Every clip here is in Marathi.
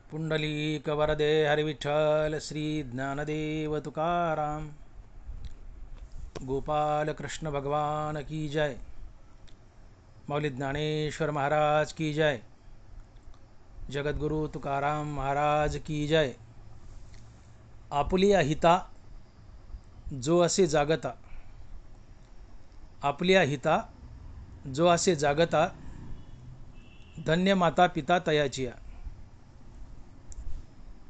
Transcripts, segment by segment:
पुंडलिक वरदे हरिविठ्ठल श्री ज्ञानदेव तुकाराम गोपाल कृष्ण भगवान की जय। मौली ज्ञानेश्वर महाराज की जय। जगद्गुरु तुकाराम महाराज की जय। आपुलिया हिता जो असे जागता, आपल्या हिता जो असे जागता, धन्य माता पिता तयाचिया।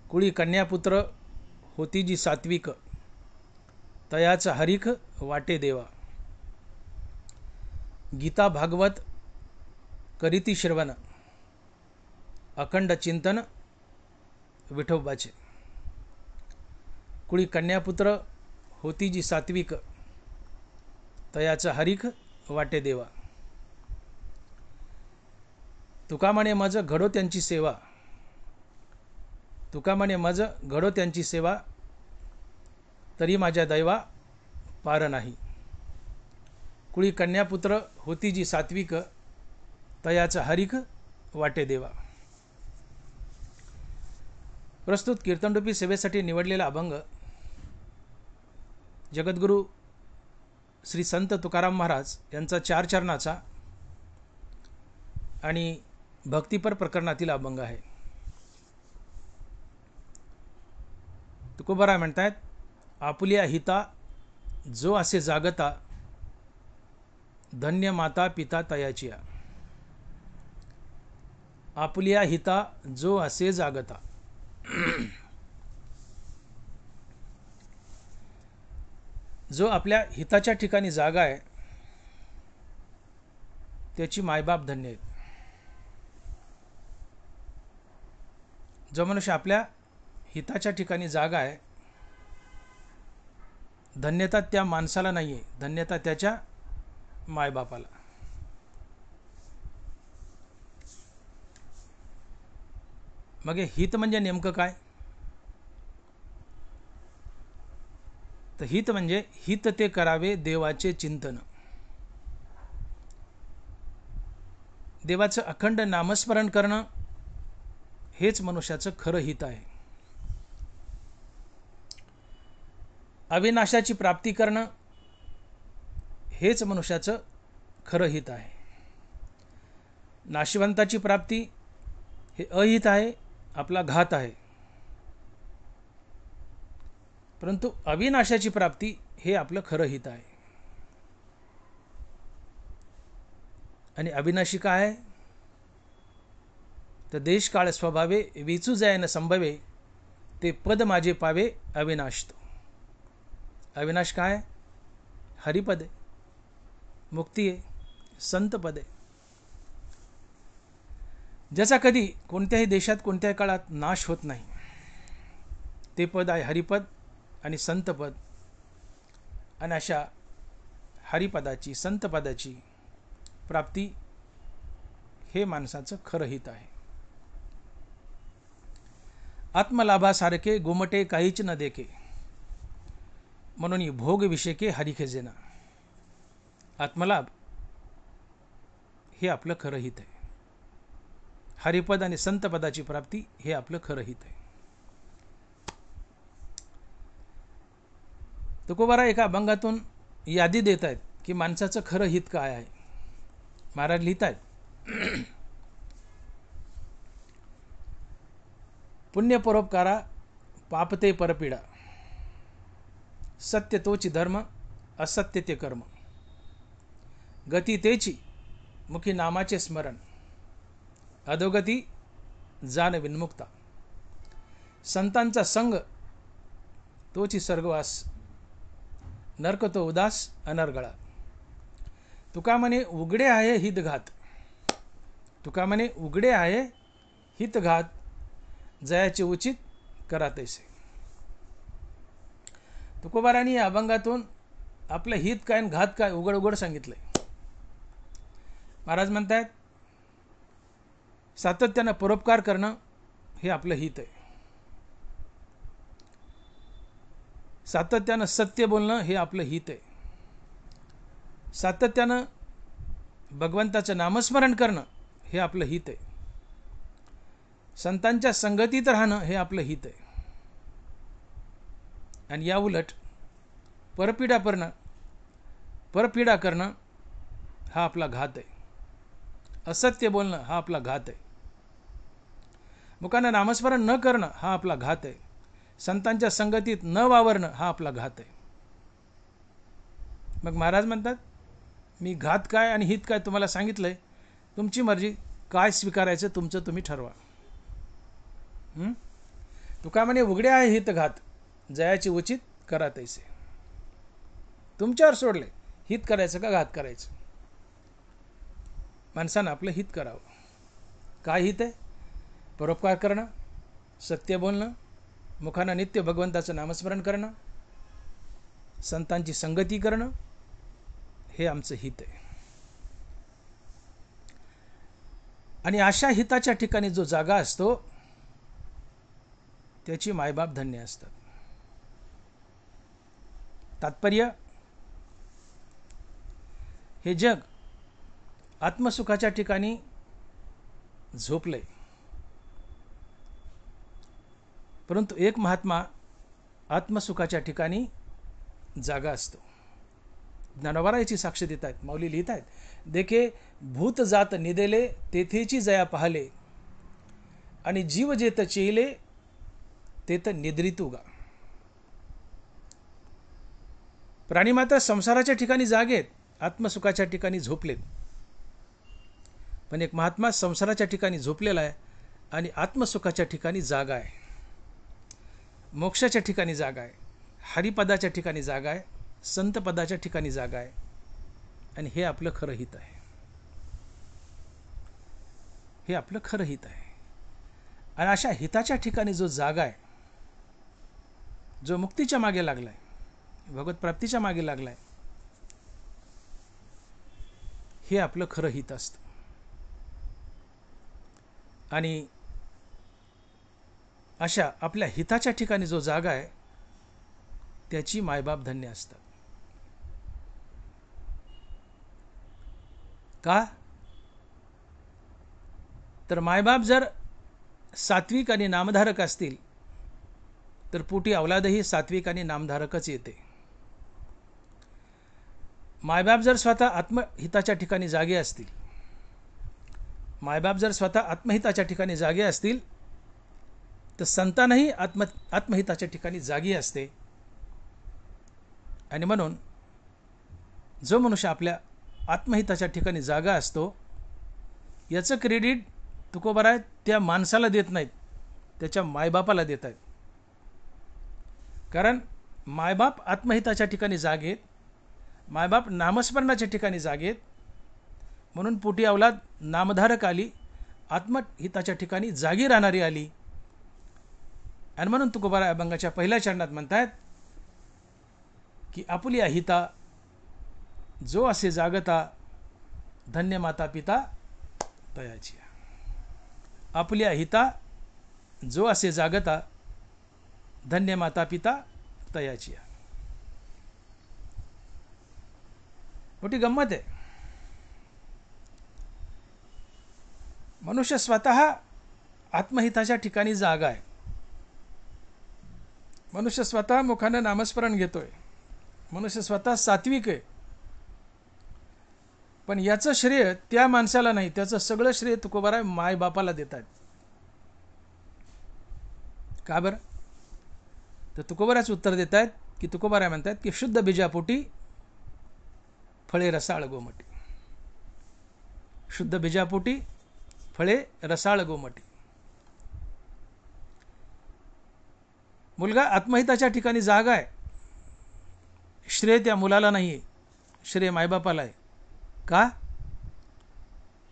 कुळी कन्यापुत्र होती जी सात्विक, तयाच हरिख वाटे देवा। गीता भागवत करीती श्रवण, अखंड चिंतन विठोबाचे। कुळी कन्यापुत्र होती जी सात्विक, तयाच हरिख वाटे देवा। तुका म्हणे मज घडो त्यांची सेवा, तुका म्हणे मज घडो त्यांची सेवा, तरी माझ्या दैवा पार नाही। कुळी कन्यापुत्र होती जी सात्विक, तयाच हरिख वाटे देवा। प्रस्तुत कीर्तनरूपी सेवेसाठी निवडलेला अभंग जगद्गुरु श्री संत तुकाराम महाराज यांचा 4 चरणाचा आणि भक्तिपर प्रकरणातील अभंग आहे। तुकोबाराय म्हणतात, आपुल्या हिता जो असे जागता, धन्य माता पिता तयाचिया। आपुल्या हिता जो असे जागता, जो आपल्या हिताच्या ठिकाणी जागा आहे त्याची मायबाप धन्य आहेत। जो मनुष्य आपल्या हिताच्या ठिकाणी जागा आहे, धन्यता त्या माणसाला नाही आहे, धन्यता त्याच्या मायबापाला। मग हे हित म्हणजे नेमकं काय? तर हित म्हणजे हित ते करावे देवाचे चिंतन। देवाचं अखंड नामस्मरण करणं हेच मनुष्याचं खरं हित आहे। अविनाशाची प्राप्ती करणं हेच मनुष्याचं खरं हित आहे। नाशवंताची प्राप्ती हे अहित आहे, आपला घात आहे। परंतु अविनाशाची प्राप्ती हे आपलं खरं हित आहे। आणि अविनाशी काय आहे? तर देश काळ स्वभावे विचू जाय न संभवे, ते पद माझे पावे अविनाश तो। अविनाश काय? हरिपद आहे, मुक्ती आहे, संत पद आहे, ज्याचा कधी कोणत्याही देशात कोणत्याही काळात नाश होत नाही। ते पद आहे हरिपद आणि संतपद। आणि अशा हरिपदाची संतपदाची प्राप्ती हे माणसाचं खरं हित आहे। आत्मलाभासारखे गोमटे काहीच न देखे, म्हणून भोग विषेके हरिखे जेना। आत्मलाभ हे आपलं खरं हित आहे। हरिपद आणि संतपदाची प्राप्ती हे आपलं खरं हित आहे। तुकोबाराय एका अभंगातून यादी देत आहेत की माणसाचं खरं हित काय आहे। महाराज लिहित आहेत, पुण्य परोपकारा पापते परपीडा, सत्य तोची धर्म असत्य ते कर्म, गती तेची मुखी नामाचे स्मरण, अधोगती जाण विन्मुक्ता, संतांचा संग तोची स्वर्गवास, नरक तो उदास अनर्गळा। तुका म्हणे उघडे आहे हितघात, तुका म्हणे उघडे आहे हितघात, जयाचे उचित करा तैसे। तुकोबारांनी या अभंगातून आपलं हित काय आणि घात काय उघड उघड सांगितलंय। महाराज म्हणतात, सातत्यानं परोपकार करणं हे आपलं हित आहे। सातत्यानं सत्य बोलणं हे आपलं हित आहे। सातत्यानं भगवंताचं नामस्मरण करणं हे आपलं हित आहे। संतांच्या संगतीत राहणं हे आपलं हित आहे. आणि या उलट परपीडा करणं हा आपला घात आहे. असत्य बोलणं हा आपला घात आहे. मुखानं नामस्मरण न करणं हा आपला घात आहे. संतांच्या संगतीत न वावरणं हा आपला घात आहे. मग महाराज म्हणतात, मी घात काय आणि हित काय तुम्हाला सांगितलंय, तुमची मर्जी, काय स्वीकारायचं तुमचं तुम्ही ठरवा. तुका म्हणे उघडे आहे हित घात, जयाची उचित करा तैसे. तुमच्यावर सोडले, हित करायचं का घात करायचं. माणसानं आपलं हित करावं. काय हित आहे? परोपकार करणं, सत्य बोलणं, मुखानं नित्य भगवंताचं नामस्मरण करणं, संतांची संगती करणं, हे आमचं हित आहे. आणि अशा हिताच्या ठिकाणी जो जागा असतो त्याची मायबाप धन्य असतात. तात्पर्य, हे जग आत्मसुखाच्या ठिकाणी झोपलंय, परंतु एक महात्मा आत्मसुखाच्या ठिकाणी जागा असतो. ज्ञानोबारायाची साक्ष देत आहेत, माऊली लिहित आहेत, देखे भूत जात निदेले तेथेची जया पाहले, आणि जीव जेत चेले तेथ निद्रितुगा. प्राणी मात्र संसाराच्या ठिकाणी जागेत, आत्मसुखाच्या ठिकाणी झोपलेत. पण एक महात्मा संसाराच्या ठिकाणी झोपलेला आहे आणि आत्मसुखाच्या ठिकाणी जागा आहे, मोक्षाच्या ठिकाणी जागा आहे, हरिपदाच्या ठिकाणी जागा आहे, संतपदाच्या ठिकाणी जागा आहे. आणि हे आपलं खरं हित आहे. हे आपलं खरं हित आहे. आणि अशा हिताच्या ठिकाणी जो जागा आहे, जो मुक्तीच्या मागे लागलाय, भगवत प्राप्तीच्या मागे लागलाय, हे आपलं खरं हित असतं. आणि अशा आपल्या हिताच्या ठिकाणी जो जागा आहे त्याची मायबाप धन्य असतात. का? तर मायबाप जर सात्विक आणि नामधारक असतील तर पोटी अवलादही सात्विक आणि नामधारकच येते. मायबाप जर स्वतः आत्महिताच्या ठिकाणी जागे असतील, मायबाप जर स्वतः आत्महिताच्या ठिकाणी जागे असतील तर संतानही आत्महिताच्या ठिकाणी जागी असते. आणि म्हणून जो मनुष्य आपल्या आत्महिताच्या ठिकाणी जागा असतो याचं क्रेडिट तुकोबाराय त्या माणसाला देत नाहीत, त्याच्या मायबापाला देत आहेत. कारण मायबाप आत्महिताच्या ठिकाणी जागेत, मायबाप नामस्मरणाच्या ठिकाणी जागेत, म्हणून पोटी अवलाद नामधारक आली, आत्महिताच्या ठिकाणी जागी राहणारी आली. आणि म्हणून तुकोबाराय अभंगाच्या पहिल्या चरणात म्हणतात की आपुलिया हिता जो असे जागता, धन्य माता पिता तयाची. आपुलिया हिता जो असे जागता, धन्य माता पिता तयाची. मोठी गंमत आहे. मनुष्य स्वतः आत्महिताच्या ठिकाणी जागा आहे, मनुष्य स्वतः मुखानं नामस्मरण घेतोय, मनुष्य स्वतः सात्विक आहे, पण याचं श्रेय त्या माणसाला नाही, त्याचं सगळं श्रेय तुकोबाराय मायबापाला देतात. का बरं? तर तुकोबारायच उत्तर देत आहेत की तुकोबाराय म्हणतात की शुद्ध बीजापोटी फळे रसाळ गोमटी. शुद्ध बीजापोटी फळे रसाळ गोमटी. मुलगा आत्महिताच्या ठिकाणी जागा आहे, श्रेय त्या मुलाला नाही आहे, श्रेय मायबापाला आहे. का?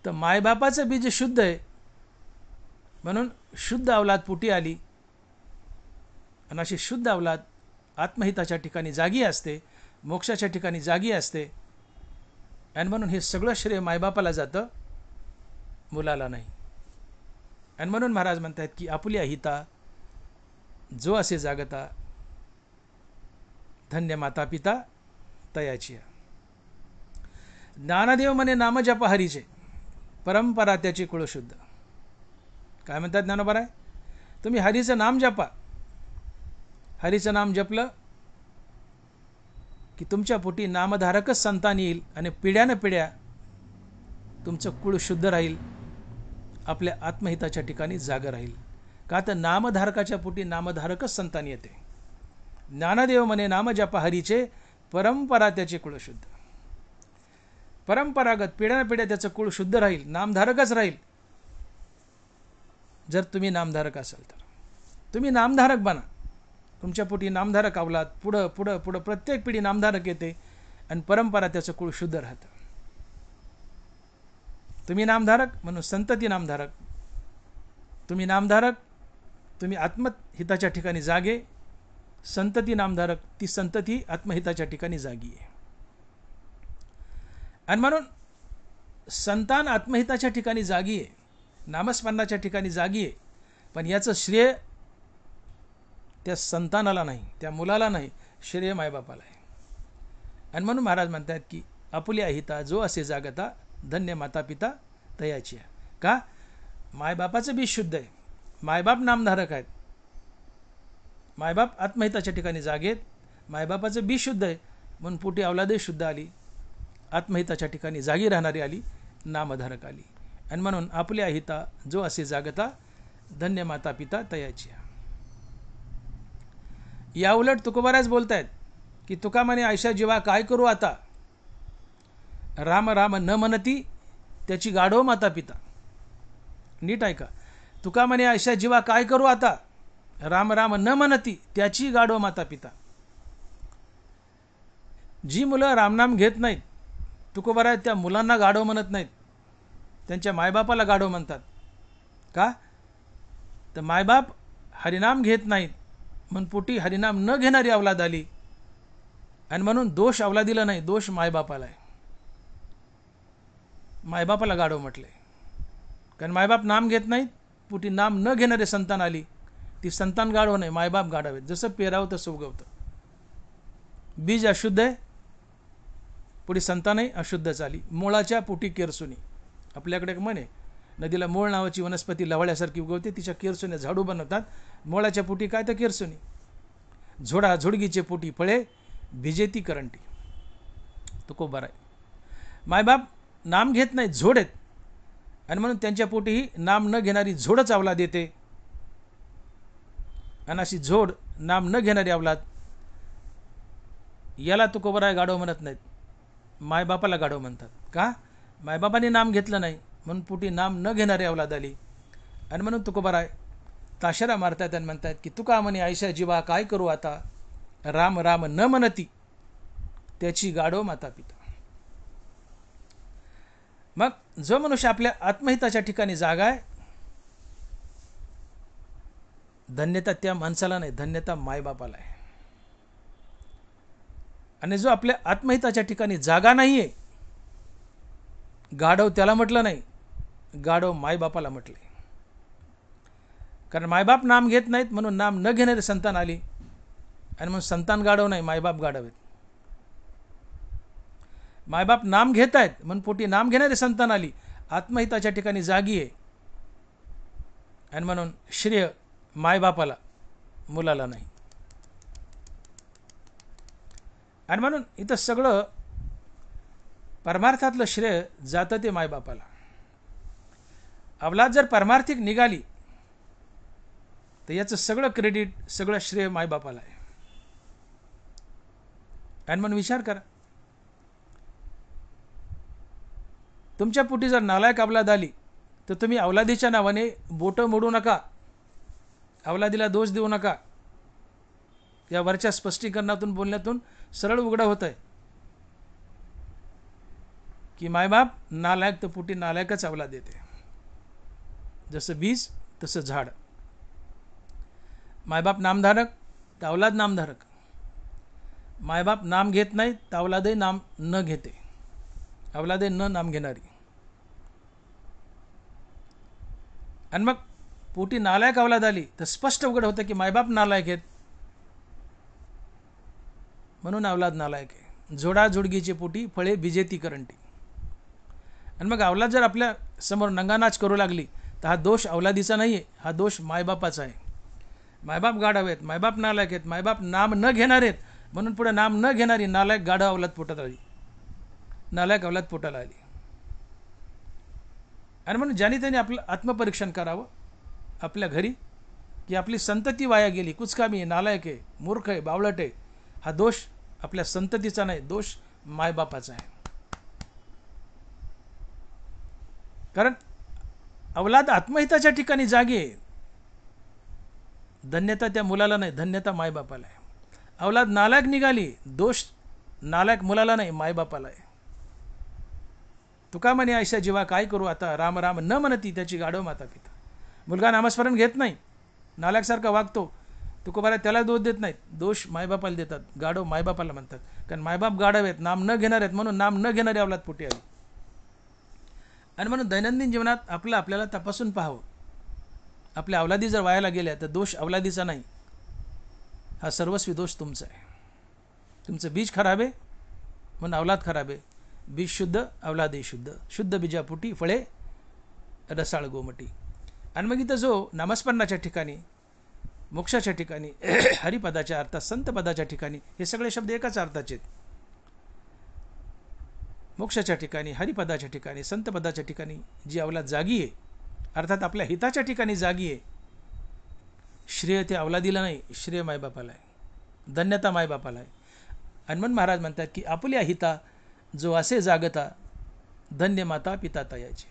तर मायबापाचं बीज शुद्ध आहे, म्हणून शुद्ध अवलाद पोटी आली. आणि अशी शुद्ध अवलाद आत्महिताच्या ठिकाणी जागी असते, मोक्षाच्या ठिकाणी जागी असते. आणि म्हणून हे सगळं श्रेय मायबापाला जातं, मुलाला नाही. आणि म्हणून महाराज म्हणतात की आपुलिया हिता जो असे जागता, धन्य माता पिता तयाची. ज्ञानदेव म्हणे नाम जप हरीचे, परंपरा त्याची कुळशुद्ध. काय म्हणतात ज्ञानोबा राय? तुम्ही हरीचं नाम जपा. हरीचं नाम जपलं की तुमच्या पोटी नामधारकच संतान येईल आणि पिढ्यानं पिढ्या तुमचं कुळ शुद्ध राहील, आपल्या आत्महिताच्या ठिकाणी जागं राहील. का तर नामधारकाच्या पोटी नामधारकच संतान येते. ज्ञानदेव म्हणे नाम जपा हरीचे, परंपरा त्याचे कुळ शुद्ध. परंपरागत पिढ्यानं पिढ्या त्याचं कुळ शुद्ध राहील, नामधारकच राहील. जर तुम्ही नामधारक असाल तर तुम्ही नामधारक बना. तुमच्या पोटी नामधारक अवलाद पुढं पुढं पुढं प्रत्येक पिढी नामधारक येते आणि परंपरा त्याचं कुळ शुद्ध राहतं. तुम्ही नामधारक म्हणून संतती नामधारक. तुम्ही नामधारक, तुम्ही आत्महिताच्या ठिकाणी जागे. संतती नामधारक, ती संतती आत्महिताच्या ठिकाणी जागी आहे. आणि म्हणून संतान आत्महिताच्या ठिकाणी जागी आहे, नामस्मरणाच्या ठिकाणी जागी आहे. पण याचं श्रेय त्या संतानाला नाही, त्या मुलाला नाही, श्रेय मायबापाला आहे. आणि म्हणून महाराज म्हणतात की आपुल्या हिता जो असे जागता, धन्य माता पिता तयाची. का? मायबापाचं बीज शुद्ध आहे, मायबाप नामधारक आहेत, मायबाप आत्महिताच्या ठिकाणी जागेत, मायबापाचं बीज शुद्ध आहे म्हणून पोटी अवलादही शुद्ध आली, आत्महिताच्या ठिकाणी जागी राहणारी आली, नामधारक आली. आणि म्हणून आपल्या हिता जो असे जागता, धन्य माता पिता तयाची. या उलट तुकोबाराज बोलतायत की तुका म्हणे आयशा जीवा काय करू आता, राम राम न म्हणती त्याची गाढव माता पिता. नीट ऐका. तुका म्हणे आयशा जीवा काय करू आता, राम राम न म्हणती त्याची गाढव माता पिता. जी मुलं रामनाम घेत नाहीत, तुकोबाराज त्या मुलांना गाढव म्हणत नाहीत, त्यांच्या मायबापाला गाढव म्हणतात. का? तर मायबाप हरिनाम घेत नाहीत म्हणून पोटी हरिनाम न घेणारी अवलाद आली. आणि म्हणून दोष अवलादीला नाही, दोष मायबापाला आहे. मायबापाला गाढव म्हटले कारण मायबाप नाम घेत नाहीत, पोटी नाम न घेणारे संतान आली. ती संतान गाढव नाही, मायबाप गाढव आहेत. जसं पेरावं तसं उगवतं. बीज अशुद्ध आहे, पुढे संतानही अशुद्धच आली. मुळाच्या पोटी केरसुनी. आपल्याकडे एक म्हण आहे, नदीला मूळ नावाची वनस्पती लवळ्यासारखी उगवते, तिच्या केरसुने झाडू बनवतात. मुळाच्या पोटी काय तर केरसुनी. झोडा झोडगीचे पोटी फळे, भिजेती करंटी. तुकोबाराय. मायबाप नाम घेत नाही, झोड आहेत. आणि म्हणून त्यांच्या पोटीही नाम न घेणारी झोडच अवलाद येते. आणि अशी झोड नाम न घेणारी अवलाद, याला तुकोबाराय गाढव म्हणत नाहीत, मायबापाला गाढव म्हणतात. का? मायबापाने नाम घेतलं नाही म्हणून पोटी नाम न घेणारी अवलाद आली. आणि म्हणून तुकोबाराय ताशेरा मारतात आणि म्हणतात की तुका म्हणे आयशा जीवा काय करू आता, राम राम न म्हणती त्याची गाढव माता पिता. मग जो मनुष्य आपल्या आत्महिताच्या ठिकाणी जागा आहे, धन्यता त्या माणसाला नाही, धन्यता मायबापाला आहे. आणि जो आपल्या आत्महिताच्या ठिकाणी जागा नाही आहे, गाढव त्याला म्हटलं नाही, गाढव मायबापाला म्हटले. कारण मायबाप नाम घेत नाहीत म्हणून नाम न घेणारे संतान आली. आणि म्हणून संतान गाढव नाही, मायबाप गाढव आहेत. मायबाप नाम घेत आहेत म्हणून पोटी नाम घेणारे संतान आली, आत्महिताच्या ठिकाणी जागी आहे. आणि म्हणून श्रेय मायबापाला, मुलाला नाही. आणि म्हणून इथं सगळं परमार्थातलं श्रेय जातं ते मायबापाला. अवलाद जर परमार्थिक निघाली तर याचं सगळं क्रेडिट, सगळं श्रेय मायबापाला आहे. आणि म्हणून विचार करा, तुमच्या पोटी जर नालायक अवलाद आली तर तुम्ही अवलादीच्या नावाने बोटं मोडू नका, अवलादीला दोष देऊ नका. या वरच्या स्पष्टीकरणातून, बोलण्यातून सरळ उघडं होत आहे की मायबाप नालायक तर पोटी नालायकच अवलाद देते. जसं बीज तसं झाड. मायबाप नामधारक तर अवलाद नामधारक. मायबाप नाम घेत नाही तर अवलादही नाम न घेते, अवलादही न नाम घेणारी. आणि मग पोटी नालायक अवलाद आली तर स्पष्ट उघड होतं की मायबाप नालायक आहेत म्हणून अवलाद नालायक आहे. जोडा जोडगीचे पोटी फळे भिजेती करंटी. आणि मग अवलाद जर आपल्या समोर नंगानाच करू लागली तर हा दोष अवलादीचा नाही आहे, हा दोष मायबापाचा आहे. मायबाप गाढव आहेत, मायबाप नालायक आहेत, मायबाप नाम न घेणार आहेत, म्हणून पुढे नाम न घेणारी नालायक गाढव अवलाद पोटात आली, नालायक अवलाद पोटाला आली. आणि म्हणून ज्याने त्याने आपलं आत्मपरीक्षण करावं आपल्या घरी, की आपली संतती वाया गेली, कुचकामी आहे, नालायक आहे, मूर्ख आहे, बावळट आहे. हा दोष आपल्या संततीचा नाही, दोष मायबापाचा आहे. कारण अवलाद आत्महिताच्या ठिकाणी जागी आहे. धन्यता त्या मुलाला नाही, धन्यता मायबापाला आहे. अवलाद नालायक निघाली, दोष नालायक मुलाला नाही, मायबापाला आहे. तुका म्हणे ऐशा जीवा काय करू आता, राम राम न म्हणती त्याची गाढव माता पिता. मुलगा नामस्मरण घेत नाही, नालायकसारखा वागतो, तुकोबारा त्याला दोष देत नाहीत, दोष मायबापाला देतात, गाढव मायबापाला म्हणतात. कारण मायबाप गाढव आहेत, नाम न घेणार आहेत, म्हणून नाम न घेणारी अवलाद पोटी आली. आणि म्हणून दैनंदिन जीवनात आपल्याला तपासून पाहावं. आपल्या अवलादी जर वायाला गेल्या तर दोष अवलादीचा नाही, हा सर्वस्वी दोष तुमचा आहे. तुमचं बीज खराब आहे म्हणून अवलाद खराब आहे. बीज शुद्ध, अवलादही शुद्ध. शुद्ध बीजापुटी फळे रसाळ गोमटी. आणि मग इथं जो नामस्मरणाच्या ठिकाणी, मोक्षाच्या ठिकाणी, हरिपदाच्या अर्थात संतपदाच्या ठिकाणी, हे सगळे शब्द एकाच अर्थाचे आहेत. मोक्षाच्या ठिकाणी, हरिपदाच्या ठिकाणी, संतपदाच्या ठिकाणी जी अवलाद जागी आहे, अर्थात आपल्या हिताच्या ठिकाणी जागी आहे, श्रेय ते अवलादीला नाही, श्रेय मायबापाला आहे, धन्यता मायबापाला आहे. आणि म्हणून महाराज म्हणतात की आपुल्या हिता जो असे जागता, धन्य माता पिता तयाची.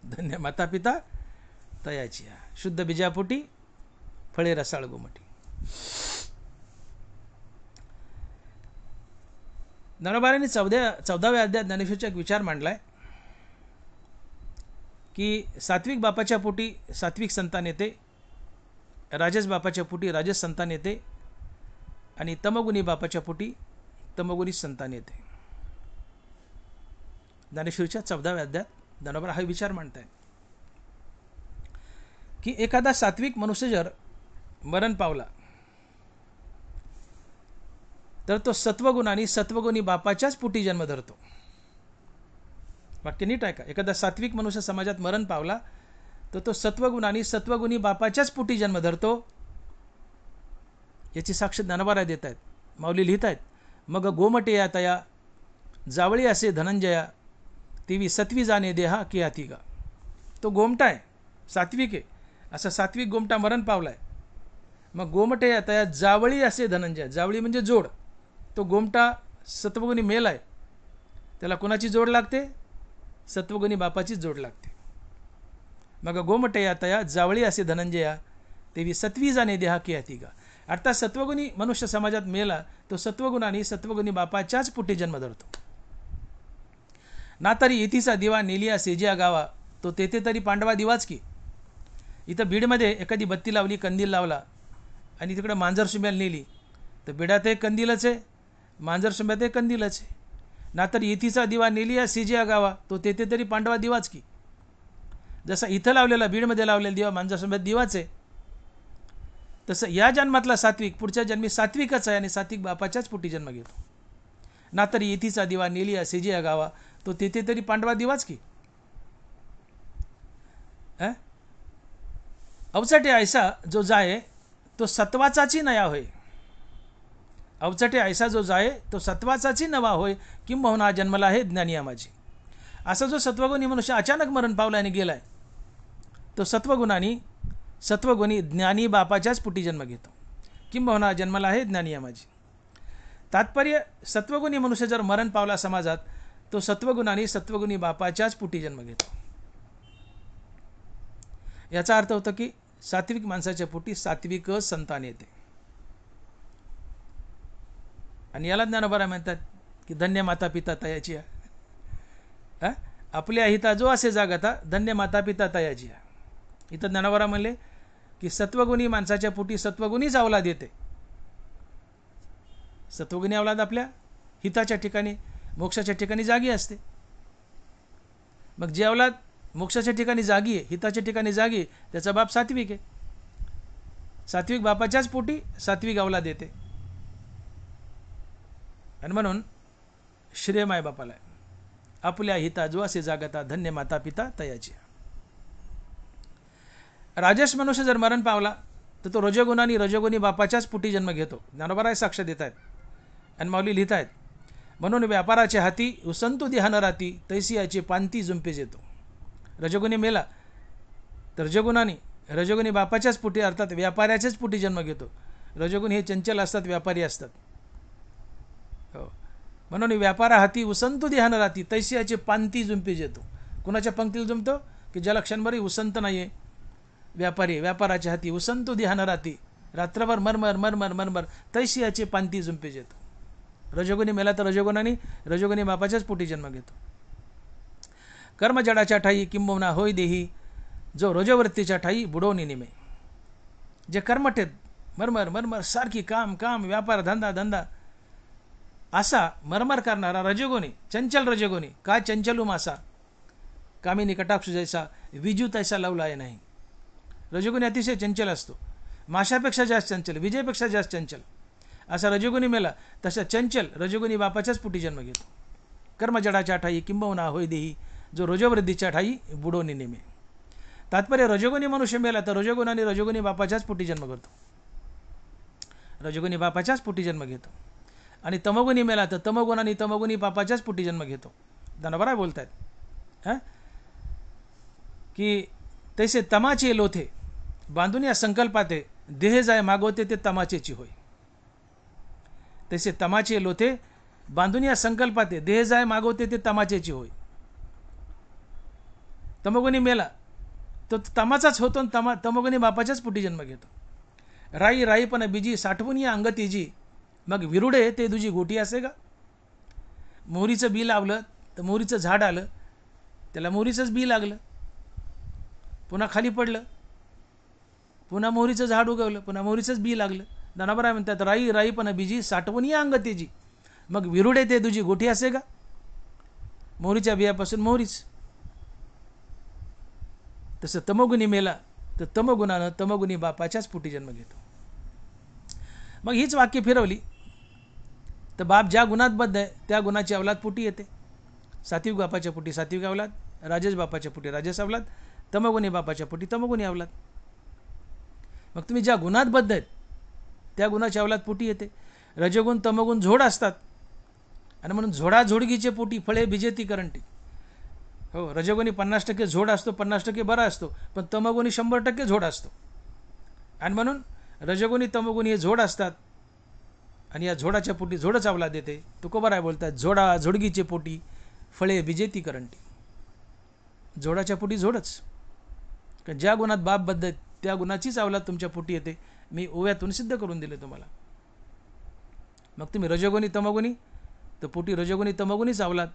धन्य माता पिता तयाची. शुद्ध बीजापोटी फळे रसाळ गोमटी. ज्ञानोबारांनी 14व्या अध्यायात ज्ञानेश्वरीचा एक विचार मांडलाय की सात्विक बापाच्या पोटी सात्विक संतान येते, राजस बापाच्या पोटी राजस संतान येते, आणि तमगुणी बापाच्या पोटी तमगुणी संतान येते. ज्ञानेश्वरीच्या 14व्या अध्यायात ज्ञानोबा हा विचार मांडतायत की एखादा सात्विक मनुष्य जर मरण पावला तर तो सत्वगुणाने सत्वगुणी बापाच्याच पोटी जन्म धरतो. वाक्य नीट आहे का? एखादा सात्विक मनुष्य समाजात मरण पावला तर तो सत्वगुणाने सत्वगुणी बापाच्याच पोटी जन्म धरतो. याची साक्ष ज्ञानोबा देत आहेत, माऊली लिहित आहेत. मग गोमटे या तया जावळी असे धनंजया, तेवी सत्वी जाणे देहा की हाती का. तो गोमटा आहे, सात्विक आहे, असा सात्विक गोमटा मरण पावलाय. मग गोमटे या तया जावळी असे धनंजय, जावळी म्हणजे जोड. तो गोमटा सत्वगुणी मेल आहे, त्याला कोणाची जोड लागते? सत्वगुणी बापाचीच जोड लागते. मग गोमटे या तया जावळी असे धनंजया, तेवी सत्वी जाणे देहा की हाती का. अर्थात सत्वगुणी मनुष्य समाजात मेला तो सत्वगुणाने सत्वगुणी बापाच्याच पोटी जन्म धरतो. ना तरी इथीचा दिवा नेलिया सेजिया गावा, तो तेथे तरी पांडवा दिवाच की. इथं बीडमध्ये एखादी बत्ती लावली, कंदील लावला, आणि तिकडं मांजर सुंब्याला नेली, तर बिडात एक कंदीलच आहे, मांजर सुंब्यात एक कंदीलच आहे. ना तर इथीचा दिवा नेलिया सेजिया गावा, तो तेथे तरी पांडवा दिवाच की. जसा इथं लावलेला, बीडमध्ये लावलेला दिवा मांजर सुंब्यात दिवाच आहे, तसं या जन्मातला सात्विक पुढच्या जन्मी सात्विकच आहे आणि सात्विक बापाच्याच पोटी जन्म घेतो. ना तरी इथीचा दिवा नेलिया सेजिया गावा, तो तेथे तरी पांडवा दिवाच की. अवचटे ऐसा जो जाये तो सत्वाचाची नया होय. अवचटे ऐसा जो जाये तो सत्वाचाची नवा होय, किंबहुना जन्मला आहे ज्ञानिया माझी. असा जो सत्वगुणी मनुष्य अचानक मरण पावला आणि गेलाय, तो सत्वगुणी ज्ञानी बापाच्याच पोटी जन्म घेतो. किंबहुना जन्मला आहे ज्ञानिया माझी. तात्पर्य, सत्वगुणी मनुष्य जर मरण पावला समाजात, तो सत्वगुणाने सत्वगुणी बापाच्याच पोटी जन्म घेतो. याचा अर्थ होतो की सात्विक माणसाच्या पोटी सात्विक संतान येते. आणि याला ज्ञानोबा म्हणतात की धन्य माता पिता तयाची. आपल्या हिता जो असे जागता, धन्य माता पिता तयाची. इथं ज्ञानोबा म्हणले की सत्वगुणी माणसाच्या पोटी सत्वगुणीच अवलाद येते. सत्वगुणी अवलाद आपल्या हिताच्या ठिकाणी, मोक्षाच्या ठिकाणी जागी असते. मग जे अवलाद मोक्षाच्या ठिकाणी जागी आहे, हिताच्या ठिकाणी जागी आहे, त्याचा बाप सात्विक आहे. सात्विक बापाच्याच पोटी सात्विक अवलाद येते. आणि म्हणून श्रेय मायबापाला आहे. आपुल्या हिता जो असे जागता धन्य माता पिता तयाची. राजस मनुष्य जर मरण पावला तर तो रजोगुणाने रजोगुणी बापाच्याच पोटी जन्म घेतो. ज्ञानोबा साक्ष देत आहेत आणि माऊली लिहित आहेत. म्हणून व्यापाराचे हाती उसंतू दिहान राती तैसी याचे पांती जुंपे जेतो. रजोगुणी मेला तर रजोगुणी बापाच्याच पोटी अर्थात व्यापाऱ्याच्याच पोटी जन्म घेतो. रजोगुणी हे चंचल असतात, व्यापारी असतात. हो, म्हणून व्यापारा हाती उसंतू दिहान राती तैसी याचे पांती जुंपे जेतो. कुणाच्या पंक्तीला जुंपतो की ज्याला क्षणभरही उसंत नाही आहे, व्यापारी व्यापाराच्या हाती उसंतू दिहान राती रात्रभर मरमर मरमर मरमर तैसी याचे पांती जुंपे जेतो. रजोगुणी मेला तर रजोगुणी बापाच्याच पोटी जन्म घेतो. कर्म जडाच्या ठाई किंबहुना होय देही जो रजोवृत्तीच्या ठाई बुडवणी निमे. जे कर्मठ आहेत, मरमर मरमर सारखी काम काम व्यापार धंदा धंदा असा मरमर करणारा रजोगुणी, चंचल रजोगुणी. काय चंचलू मासा कामिनी कटाक्ष जैसा विजू तैसा लवलाय नाही. रजोगुणी अतिशय चंचल असतो, माशापेक्षा जास्त चंचल, विजेपेक्षा जास्त चंचल. असा रजोगुणी मेला तसा चंचल रजोगुणी बापाच्याच पोटी जन्म घेतो. कर्मजडाच्या ठाई किंबहुना होय देही जो रजोवृद्धीच्या ठाई बुडवणी नेमे. तात्पर्य रजोगुणी मनुष्य मेला तर रजोगुणाने रजोगुणी बापाच्याच पोटी जन्म करतो, रजोगुणी बापाच्याच पोटी जन्म घेतो. आणि तमोगुणी मेला तर तमोगुणाने तमोगुणी बापाच्याच पोटी जन्म घेतो. बरोबर बोलत आहेत हां की तैसे तमाचे लोथे बांधून या संकल्पाते देह जाय मागवते ते तमाचेची होय. तैसे तमाचे लोथे बांधून या संकल्पाते देह जाय मागवते ते तमाचेची होय. तमोगुणी मेला तो तमाचाच होतो आणि तमोगुणी बापाच्याच पोटी जन्म घेतो. राई राईपण बीजी साठवून या अंग तिजी मग विरुडे ते तुझी गोटी असे का. मोहरीचं बी लावलं तर मोहरीचं झाड आलं, त्याला मोहरीचंच बी लागलं, पुन्हा खाली पडलं, पुन्हा मोहरीचं झाड उगवलं, पुन्हा मोहरीचंच बी लागलं. दानाबरा म्हणतात राई राईपण बीजी साठवून या अंग तिजी मग विरुडे ते तुझी गोटी असे का. मोहरीच्या बियापासून मोहरीच. तसं तमोगुणी मेला तर तमोगुणानं तमोगुणी बापाच्याच पोटी जन्म घेतो. मग हीच वाक्य फिरवली तर बाप ज्या गुणात बद्ध आहे त्या गुणाची अवलाद पोटी येते. सात्विक बापाच्या पोटी सात्विक अवलाद, राजस बापाच्या पोटी राजस अवलाद, तमोगुणी बापाच्या पोटी तमोगुणी अवलाद. मग तुम्ही ज्या गुणात बद्ध आहेत त्या गुणाची अवलाद पोटी येते. रजोगुण तमोगुण झोड असतात आणि म्हणून झोडाझोडगीचे पोटी फळे बिजेती करंटी. हो, रजोगुणी 50% झोड असतो, 50% बरा असतो, पण तमोगुणी 100% झोड असतो. आणि म्हणून रजोगुणी तमोगुणी हे झोड असतात आणि या झोडाच्या पोटी झोडच अवलाद देते. तुकोबाराय बोलतात झोडा झोडगीचे पोटी फळे बिजेती करंटी. झोडाच्या पोटी झोडच, कारण ज्या गुणात बाप बद्ध आहेत त्या गुणाचीच अवलाद तुमच्या पोटी येते. मी ओव्यातून सिद्ध करून दिले तुम्हाला. मग तुम्ही रजोगुणी तमोगुणी तर पोटी रजोगुणी तमोगुणीच अवलाद.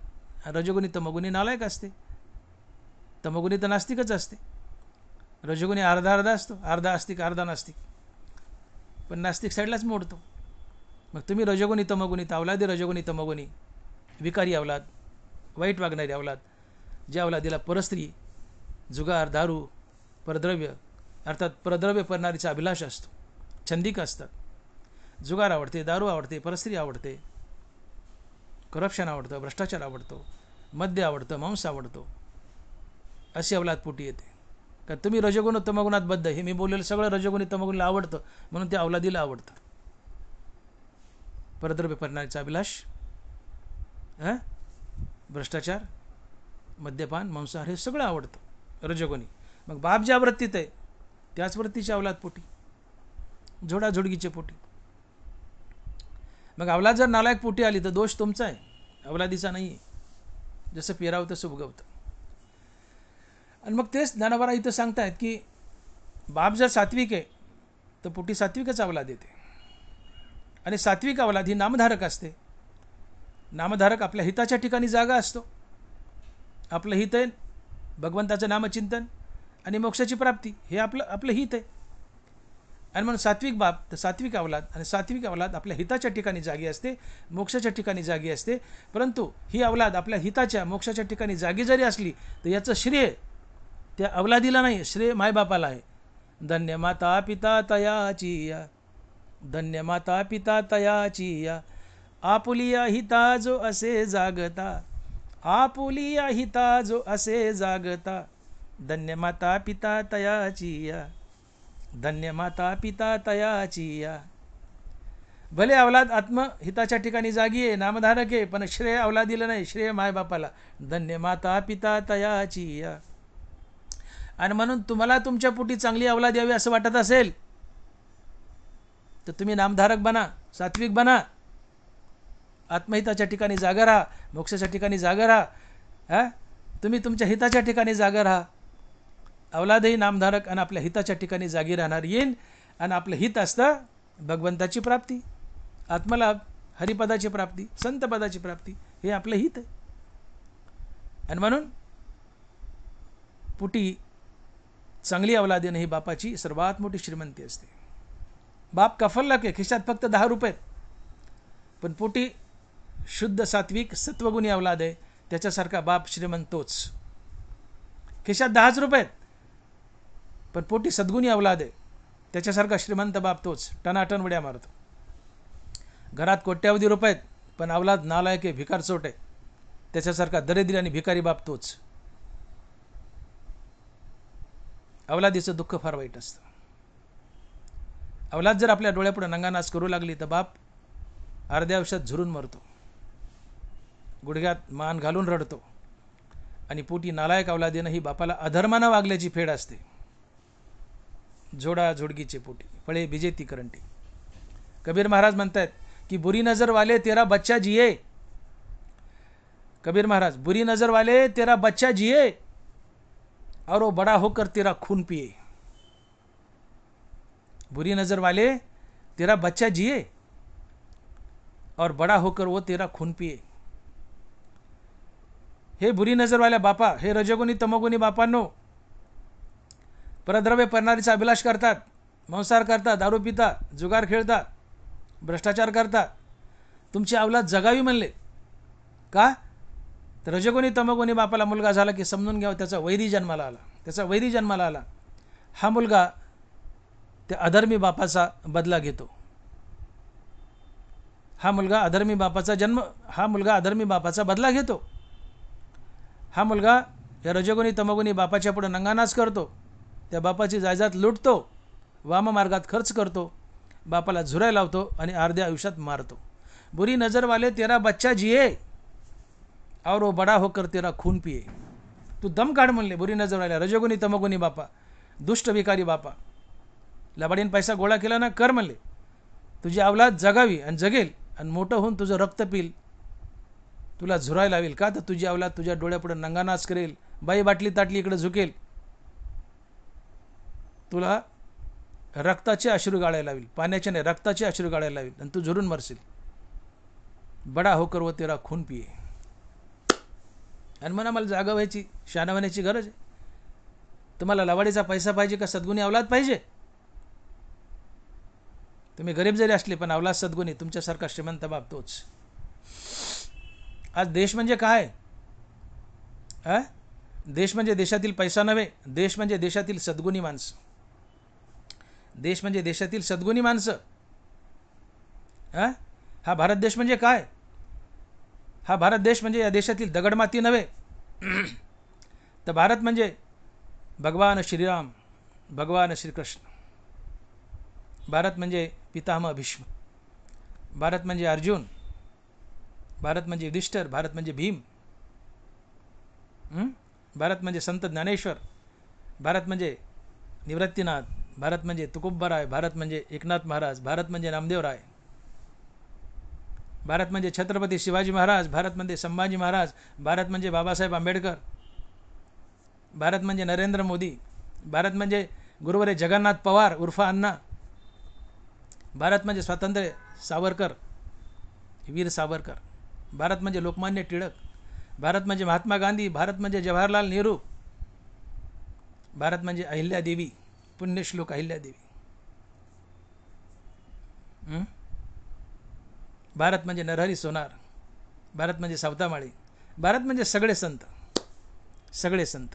रजोगुणी तमोगुणी नालायक असते, तमोगुणी तर नास्तिकच असते. रजोगुणी अर्धा अर्धा असतो, अर्धा आस्तिक अर्धा नास्तिक, पण नास्तिक साईडलाच मोडतो. मग तुम्ही रजोगुणी तमोगुणी तर अवलादी रजोगुणी तमोगुणी विकारी अवलाद, वाईट वागणारी अवलाद. ज्या अवलादीला परस्त्री, जुगार, दारू, परद्रव्य अर्थात परद्रव्य करणारीचा अभिलाष असतो, छंदिक असतात. जुगार आवडते, दारू आवडते, परस्त्री आवडते, करप्शन आवडतं, भ्रष्टाचार आवडतो, मद्य आवडतं, मांस आवडतो, अशी अवलाद पोटी येते. कारण तुम्ही रजोगुण तमोगुणात बद्ध. हे मी बोललेलं सगळं रजोगुणी तमोगुणीला आवडतं म्हणून त्या अवलादीला आवडतं. परद्रव्य करणारीचा अभिलाष, भ्रष्टाचार, मद्यपान, मांसाहार हे सगळं आवडतं रजोगुणी. मग बाप ज्या वृत्तीत आहे त्याच वृत्तीची अवलाद पोटी, झोडाझोडगीचे पोटी. मग अवलाद जर नालायक पोटी आली तर दोष तुमचा आहे, अवलादीचा नाही आहे. जसं पेरावं तसं उगवतं. आणि मग तेच ज्ञानोबा इथं सांगतायत की बाप जर सात्विक आहे तर पोटी सात्विकच अवलाद येते. आणि सात्विक अवलाद ही नामधारक असते. नामधारक आपल्या हिताच्या ठिकाणी जागा असतो. आपलं हित आहे भगवंताचं नामचिंतन आणि मोक्षाची प्राप्ती, हे आपलं हित आहे. आणि म्हणून सात्विक बाप तर सात्विक अवलाद, आणि सात्विक अवलाद आपल्या हिताच्या ठिकाणी जागी असते, मोक्षाच्या ठिकाणी जागी असते. परंतु ही अवलाद आपल्या हिताच्या मोक्षाच्या ठिकाणी जागी जरी असली तर याचं श्रेय त्या अवलादीला नाही, श्रेय मायबापाला आहे. धन्य माता पिता तयाची या, धन्य माता पिता तयाची या, आपुलिया हिता जो असे जागता आपुलिया हिता जो असे जागता, धन्य माता पिता तयाची या, धन्य माता पिता तयाची या. भले अवलाद आत्महिताच्या ठिकाणी जागी आहे, नामधारक आहे, पण श्रेय अवलादीला नाही, श्रेय मायबापाला. धन्य माता पिता तयाची या. आणि म्हणून तुम्हाला तुमच्या पोटी चांगली अवलाद यावी असं वाटत असेल तर तुम्ही नामधारक बना, सात्विक बना, आत्महिताच्या ठिकाणी जागा राहा, मोक्षाच्या ठिकाणी जागा राहा. तुम्ही तुमच्या हिताच्या ठिकाणी जागा राहा. अवलादही नामधारक आणि आपल्या हिताच्या ठिकाणी जागी राहणार. येईन आणि आपलं हित असतं भगवंताची प्राप्ती, आत्मलाभ, हरिपदाची प्राप्ती, संतपदाची प्राप्ती. हे आपलं हित आहे. आणि म्हणून पोटी चांगली अवलाद येणं ही बापाची सर्वात मोठी श्रीमंती असते. बाप कफल्लक आहे, खिशात फक्त 10 रुपये, पण पोटी शुद्ध सात्विक सत्वगुणी अवलाद आहे, त्याच्यासारखा बाप श्रीमंतोच. खिशात 10 रुपये, पण पोटी सद्गुणी अवलाद आहे, त्याच्यासारखा श्रीमंत बाप तोच. टनाटन उड्या मारतो. घरात कोट्यावधी रुपये, पण अवलाद नालायक आहे, भिकार चोट आहे, त्याच्यासारखा दरिद्री आणि भिकारी बाप तोच. अवलादीचं दुःख फार वाईट असतं. अवलाद जर आपल्या डोळ्यापुढे नंगानाच करू लागली तर बाप अर्ध्या आयुष्यात झुरून मरतो, गुडघ्यात मान घालून रडतो. आणि पोटी नालायक अवलाद येणं ही बापाला अधर्मानं वागल्याची फेड असते. जोडा जोडगीचे पोटी फळे बिजेती करंटी. कबीर महाराज म्हणतात की बुरी नजर वाले तेरा बच्चा जिये. कबीर महाराज, बुरी नजर वाले तेरा बच्चा जिये और वो बड़ा होकर तेरा खून पिए. बुरी नजर वाले तेरा बच्चा जिए और बड़ा होकर वो तेरा खून पिए. हे बुरी नजर वाल्या बापा, हे रजोगुणी तमोगुणी बापांनो, परद्रव्य परणारीचा अभिलाष करतात, मंसार करतात, दारू पिता, जुगार खेळता, भ्रष्टाचार करता. तुमची अवलाद जगावी म्हणले का? तर रजोगुणी तमोगुणी बापाला मुलगा झाला की समजून घ्यावं त्याचा वैरी जन्माला आला, त्याचा वैरी जन्माला आला. हा मुलगा त्या अधर्मी बापाचा बदला घेतो. हा मुलगा अधर्मी बापाचा बदला घेतो. हा मुलगा या रजोगुणी तमोगुणी बापाच्या पुढे नंगानाच करतो, त्या बापाची जायदाद लुटतो, वाममार्गात खर्च करतो, बापाला झुराय लावतो आणि अर्ध्या आयुष्यात मारतो. बुरी नजर वाले तेरा बच्चा जिये और वो बड़ा होकर तेरा खून पिए. तू दम काढ म्हणले बुरी नजर वाल्या रजोगुणी तमोगुणी बापा, दुष्ट विकारी बापा. लबाडीन पैसा गोळा केला ना, कर म्हणले. तुझी अवलाद जगावी आणि जगेल आणि मोठं होऊन तुझं रक्त पिल, तुला झुराय लावेल. का? तर तुझी अवलाद तुझ्या डोळ्यापुढे नंगानाच करेल, बाई बाटली ताटली इकडे झुकेल, तुला रक्ताचे अश्रू गाळायला लावेल, पाण्याचे नाही रक्ताचे अश्रू गाळायला लावेल आणि तू झुरून मरशील. बडा होकर वो तेरा खून पिये. आणि म्हणा मला जागा व्हायची, शहाणा होण्याची गरज आहे. तुम्हाला लवाडीचा पैसा पाहिजे का सद्गुणी अवलाद पाहिजे? तुम्ही गरीब जरी असले पण अवलाद सद्गुणी, तुमच्यासारखा श्रीमंत बाप तोच. आज देश म्हणजे काय? देश म्हणजे देशातील पैसा नव्हे, देश म्हणजे देशातील सद्गुणी माणसं. देश म्हणजे देशातील सद्गुणी माणसं. हा भारत देश म्हणजे काय? हा भारत देश म्हणजे या देशातील दगडमाती नव्हे, तर भारत म्हणजे भगवान श्रीराम, भगवान श्रीकृष्ण. भारत म्हणजे पितामह भीष्म, भारत म्हणजे अर्जुन, भारत म्हणजे युधिष्ठिर, भारत म्हणजे भीम, भारत म्हणजे संत ज्ञानेश्वर, भारत म्हणजे निवृत्तीनाथ, भारत म्हणजे तुकोबाराय, भारत म्हणजे एकनाथ महाराज, भारत म्हणजे नामदेवराय, भारत म्हणजे छत्रपती शिवाजी महाराज, भारत म्हणजे संभाजी महाराज, भारत म्हणजे बाबासाहेब आंबेडकर, भारत म्हणजे नरेंद्र मोदी, भारत म्हणजे गुरुवरे जगन्नाथ पवार उर्फ अण्णा, भारत म्हणजे स्वातंत्र्य सावरकर, वीर सावरकर, भारत म्हणजे लोकमान्य टिळक, भारत म्हणजे महात्मा गांधी, भारत म्हणजे जवाहरलाल नेहरू, भारत म्हणजे अहिल्यादेवी, पुण्यश्लोक अहिल्यादेवी. भारत म्हणजे नरहरी सोनार, भारत म्हणजे सावतामाळी, भारत म्हणजे सगळे संत, सगळे संत.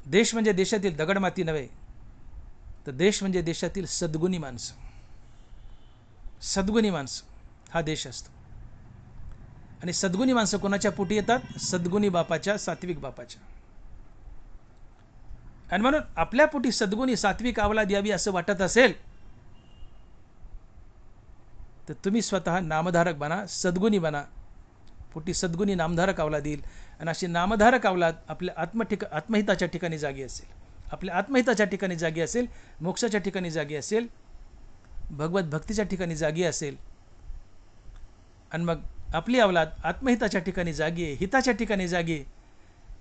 देश म्हणजे देशातील दगडमाती नव्हे, तर देश म्हणजे देशातील सद्गुणी माणसं. सद्गुणी माणसं हा देश असतो. आणि सद्गुणी माणसं कोणाच्या पोटी येतात? सद्गुणी बापाच्या, सात्विक बापाच्या. आणि म्हणून आपल्या पोटी सद्गुणी सात्विक अवलाद यावी असं वाटत असेल तर तुम्ही स्वतः नामधारक बना, सद्गुणी बना. पोटी सद्गुणी नामधारक अवलाद येईल आणि अशी नामधारक अवलाद आपल्या आत्महिताच्या ठिकाणी जागी असेल, आपल्या आत्महिताच्या ठिकाणी जागी असेल, मोक्षाच्या ठिकाणी जागी असेल, भगवत भक्तीच्या ठिकाणी जागी असेल. आणि मग आपली अवलाद आत्महिताच्या ठिकाणी जागी आहे, हिताच्या ठिकाणी जागी आहे.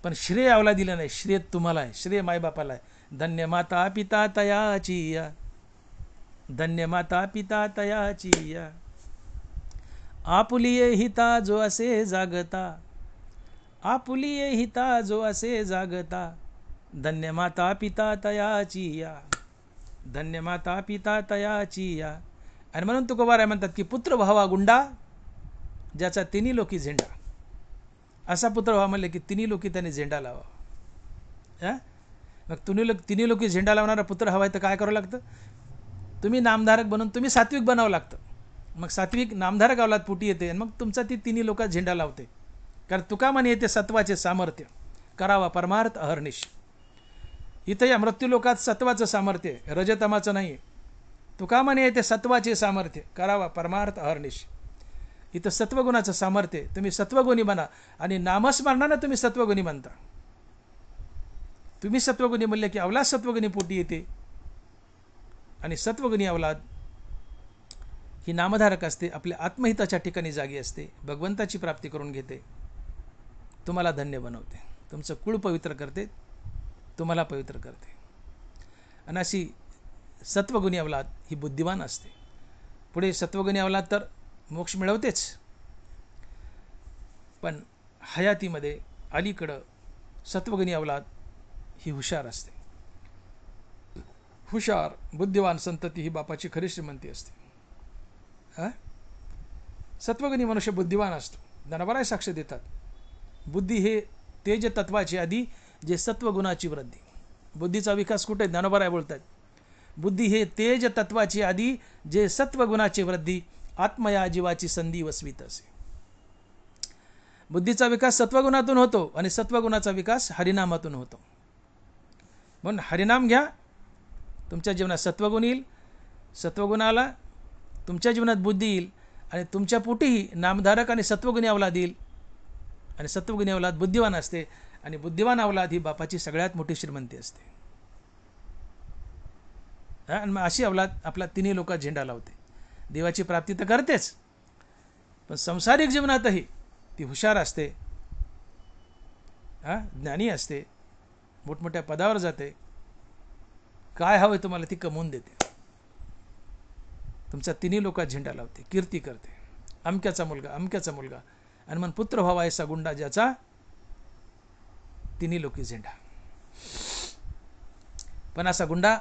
पण श्रेय अवलाद दिलं नाही, श्रेय तुम्हाला आहे, श्रेय मायबापाला आहे. धन्य माता पिता तयाची या, धन्य माता पिता तयाची या. आपुलिये हिता जो असे जागता, आपुलिये हिता जो असे जागता. धन्य माता पिता तयाची या, धन्य माता पिता तयाची या. आणि म्हणून तुकोबाराय म्हणतात की पुत्र व्हावा गुंडा ज्याचा तिन्ही लोकी झेंडा. असा पुत्र व्हावा म्हणले की तिन्ही लोकी त्याने झेंडा लावा. मग तिन्ही लोकी झेंडा लावणारा पुत्र हवा आहे तर काय करावं लागतं? तुम्ही नामधारक बनून तुम्ही सात्विक बनावं लागतं. मग सात्विक नामधारक अवलाद पोटी येते आणि मग तुमचा ती तिन्ही लोकात झेंडा लावते. कारण तुका म्हणे येते सत्वाचे सामर्थ्य करावा परमार्थ अहर्निश. इथं या मृत्यूलोकात सत्वाचं सामर्थ्य आहे, रजतमाचं नाही आहे. तुका म्हणे येते सत्वाचे सामर्थ्य करावा परमार्थ अहर्निश. इथं सत्वगुणाचं सामर्थ्य आहे, तुम्ही सत्वगुणी बना. आणि नामस्मरणानं तुम्ही सत्वगुणी बनता. तुम्ही सत्वगुणी म्हणले की अवलाद सत्वगुणी पोटी येते. आणि सत्वगुणी अवलाद ही नामधारक असते, आपल्या आत्महिताच्या ठिकाणी जागी असते, भगवंताची प्राप्ती करून घेते, तुम्हाला धन्य बनवते, तुमचं कुळ पवित्र करते, तुम्हाला पवित्र करते. आणि अशी सत्वगुणी अवलाद ही बुद्धिमान असते. पुढे सत्वगुणी अवलाद तर मोक्ष मिळवतेच, पण हयातीमध्ये अलीकडं सत्वगुणी अवलाद ही हुशार असते. हुशार बुद्धिवान संतती ही बापाची खरी श्रीमंती असते. सत्वगुणी मनुष्य बुद्धिवान असतो. ज्ञानोबाराय साक्ष देतात, बुद्धी हे तेज तत्वाची आधी जे सत्वगुणाची वृद्धी. बुद्धीचा विकास कुठे? ज्ञानोबाराय बोलतात, बुद्धी हे तेज तत्वाची आधी जे सत्वगुणाची वृद्धी आत्मया जीवाची संधी वसवीत असे. बुद्धीचा विकास सत्वगुणातून होतो आणि सत्वगुणाचा विकास हरिनामातून होतो. म्हणून हरिनाम घ्या, तुमच्या जीवनात सत्वगुण येईल, सत्वगुणाला तुमच्या जीवनात बुद्धी येईल आणि तुमच्या पोटीही नामधारक आणि सत्वगुणी अवलाद येईल. आणि सत्वगुणी अवलाद बुद्धिवान असते आणि बुद्धिवान अवलाद ही बापाची सगळ्यात मोठी श्रीमंती असते. आणि मग अशी अवलाद आपला तिन्ही लोकात झेंडा लावते. देवाची प्राप्ती तर करतेच, पण संसारिक जीवनातही ती हुशार असते, ज्ञानी असते, मोठमोठ्या पदावर जाते, काय हवंय तुम्हाला ती कमवून देते, तुमचा तिन्ही लोकात झेंडा लावते, कीर्ती करते, अमक्याचा मुलगा अमक्याचा मुलगा. आणि मग पुत्र व्हावा ऐसा गुंडा ज्याचा तिन्ही लोकी झेंडा. पण असा गुंडा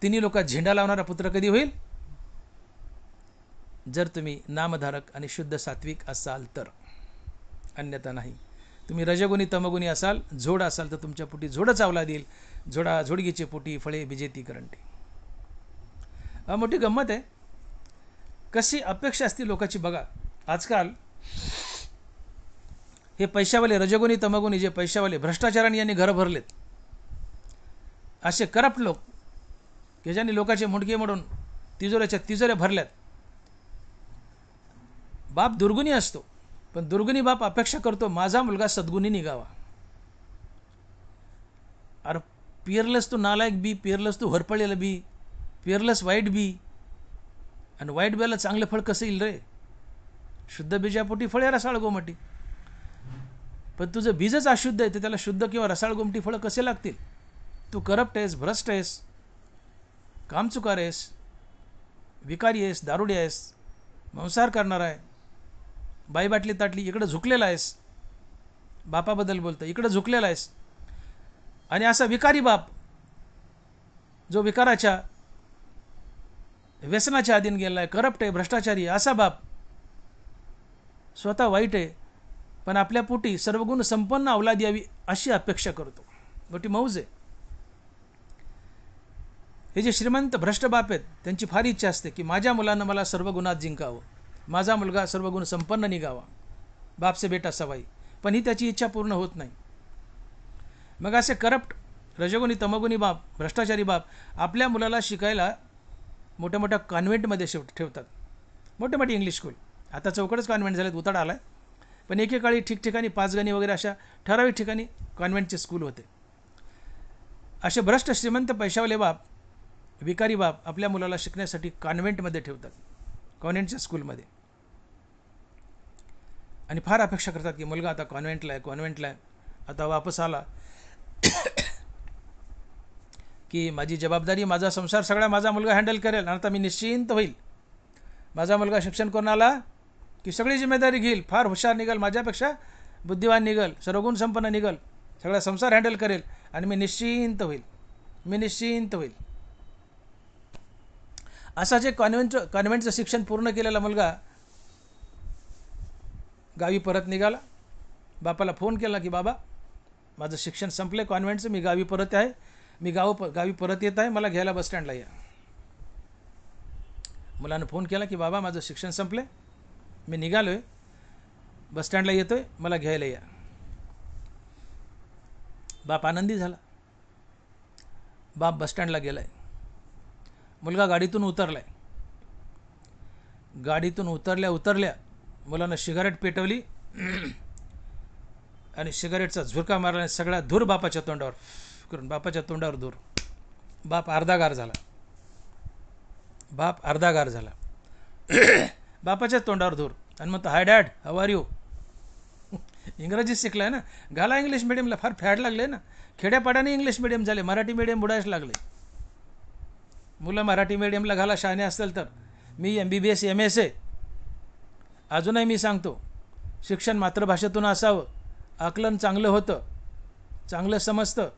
तिन्ही लोकात झेंडा लावणारा पुत्र कधी होईल? जर तुम्ही नामधारक आणि शुद्ध सात्विक असाल तर, अन्यथा नाही. तुम्ही रजगुणी तमगुणी असाल, झोड असाल तर तुमच्या पोटी झोडच अवलाद येईल. झोडगीचे पोटी फळे बिजेती करंटी. मोठी गंमत आहे, कशी अपेक्षा असते लोकांची बघा. आजकाल हे पैशावाले रजगुणी तमगुणी जे पैशावाले भ्रष्टाचाराने यांनी घरं भरलेत, असे करप्ट लोक की ज्यांनी लोकांचे मुंडके मोडून तिजोऱ्याच्या तिजोऱ्या भरल्यात. बाप दुर्गुणी असतो, पण दुर्गुणी बाप अपेक्षा करतो माझा मुलगा सद्गुणी निघावा. अरे पिअरलेस तू नालायक बी, पिअरलेस तू हरपळलेला बी, पिअरलेस वाईट बी. आणि वाईट बियाला चांगलं फळ कसं येईल रे? शुद्ध बीजापोटी फळ रसाळ गोमटी. पण तुझं बीजच अशुद्ध आहे तर त्याला शुद्ध किंवा रसाळ गोमटी फळं कसे लागतील? तू करप्ट आहेस, भ्रष्ट आहेस, कामचुकार आहेस, विकारी आहेस, दारुडी आहेस, मंसार करणार आहे, बाई बाटली ताटली इकडं झुकलेला आहेस, बापाबद्दल बोलतं इकडं झुकलेला आहेस. आणि असा विकारी बाप जो विकाराच्या व्यसनाच्या अधीन गेला आहे, करप्ट आहे, भ्रष्टाचारी, असा बाप स्वतः वाईट आहे पण आपल्या पोटी सर्वगुण संपन्न अवलाद यावी अशी अपेक्षा करतो. मोठी मौज आहे. हे जे श्रीमंत भ्रष्ट बाप आहेत त्यांची फार इच्छा असते की माझ्या मुलानं मला सर्व गुणात जिंकावं, माझा मुलगा सर्व गुण संपन्न निघावा. बाप से बेटा सवाई, पण ही त्याची इच्छा पूर्ण होत नाही. मग असे करप्ट, रजोगुणी तमोगुणी बाप, भ्रष्टाचारी बाप आपल्या मुलाला शिकायला मोठ्या मोठ्या कॉन्व्हेंटमध्ये ठेवतात. मोठे मोठे इंग्लिश स्कूल, आता चौकडच कॉन्व्हेंट झालेत, उताडा आला आहे. पण एकेकाळी ठिकठिकाणी पाचगणी वगैरे अशा ठराविक ठिकाणी कॉन्व्हेंटचे स्कूल होते. असे भ्रष्ट श्रीमंत पैशावले बाप, विकारी बाप आपल्या मुलाला शिकण्यासाठी कॉन्व्हेंटमध्ये ठेवतात, कॉन्व्हेंटच्या स्कूलमध्ये. आणि फार अपेक्षा करतात की मुलगा आता कॉन्व्हेंटला आहे, आता वापस आला की माझी जबाबदारी, माझा संसार सगळा माझा मुलगा हँडल करेल, आता मी निश्चिंत होईल. माझा मुलगा शिक्षण करून आला की सगळी जिम्मेदारी घेईल, फार हुशार निघल, माझ्यापेक्षा बुद्धिवान निघल, सर्वगुण संपन्न निघल, सगळा संसार हँडल करेल आणि मी निश्चिंत होईल. असा जे कॉन्व्हेंटचं शिक्षण पूर्ण केलेला मुलगा गावी परत निघाला. बापाला फोन केला की बाबा माझं शिक्षण संपले कॉन्व्हेंटचं, मी गावी परत आहे, मी गावी परत येत आहे, मला घ्यायला बसस्टँडला या. मुलानं फोन केला की बाबा माझं शिक्षण संपले, मी निघालो आहे, बसस्टँडला येतो आहे, मला घ्यायला या. बाप आनंदी झाला. बाप बसस्टँडला गेला आहे. मुलगा गाडीतून उतरला आहे. गाडीतून उतरल्या मुलानं सिगारेट पेटवली आणि सिगारेटचा झुरका मारला आणि सगळा धूर बापाच्या तोंडावर करून, बापाच्या तोंडावर धूर. बाप अर्धागार झाला. बापाच्या तोंडावर धूर आणि म्हणतो हाय डॅड, हाऊ आर यू. इंग्रजी शिकलाय ना, घाला इंग्लिश मिडियमला, फार फॅड लागले ना, खेड्यापाड्याने इंग्लिश मिडियम झाले, मराठी मिडियम बुडायला लागले. मुलं मराठी मिडियमला घाला शहाणे असतील तर. मी MBBS MS आहे. अजूनही मी सांगतो, शिक्षण मातृभाषेतून असावं, आकलन चांगलं होतं, चांगलं समजतं.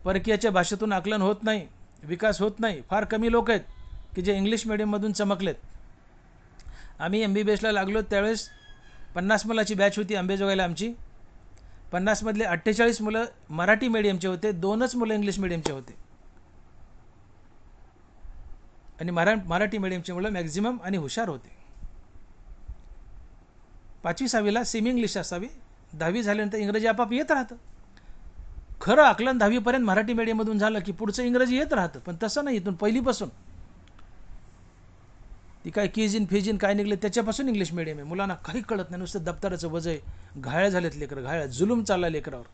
परकीयाच्या भाषेतून आकलन होत नाही, विकास होत नाही. फार कमी लोक आहेत की जे इंग्लिश मिडियममधून चमकलेत. आम्ही MBBSला लागलो त्यावेळेस 50 मुलाची बॅच होती अंबेजोगाईला आमची. 50 मधले 48 मुलं मराठी मिडियमचे होते, 2च मुलं इंग्लिश मिडियमचे होते. आणि मराठी मिडियमचे मुलं मॅक्झिमम आणि हुशार होते. 5वी 6वीला सेमी इंग्लिश असावी, 10वी झाल्यानंतर इंग्रजी आपाप येत राहतं. खरं आकलन 10वीपर्यंत मराठी मिडियममधून झालं की पुढचं इंग्रजी येत राहतं, पण तसं नाही. इथून पहिलीपासून ती काय कीजिन फिजिन काय निघले त्याच्यापासून इंग्लिश मिडियम आहे. मुलांना काही कळत नाही, नुसतं दप्तराचं वजं आहे. घायल झालेत लेकरं, घायल, जुलूम चालला लेकरावर.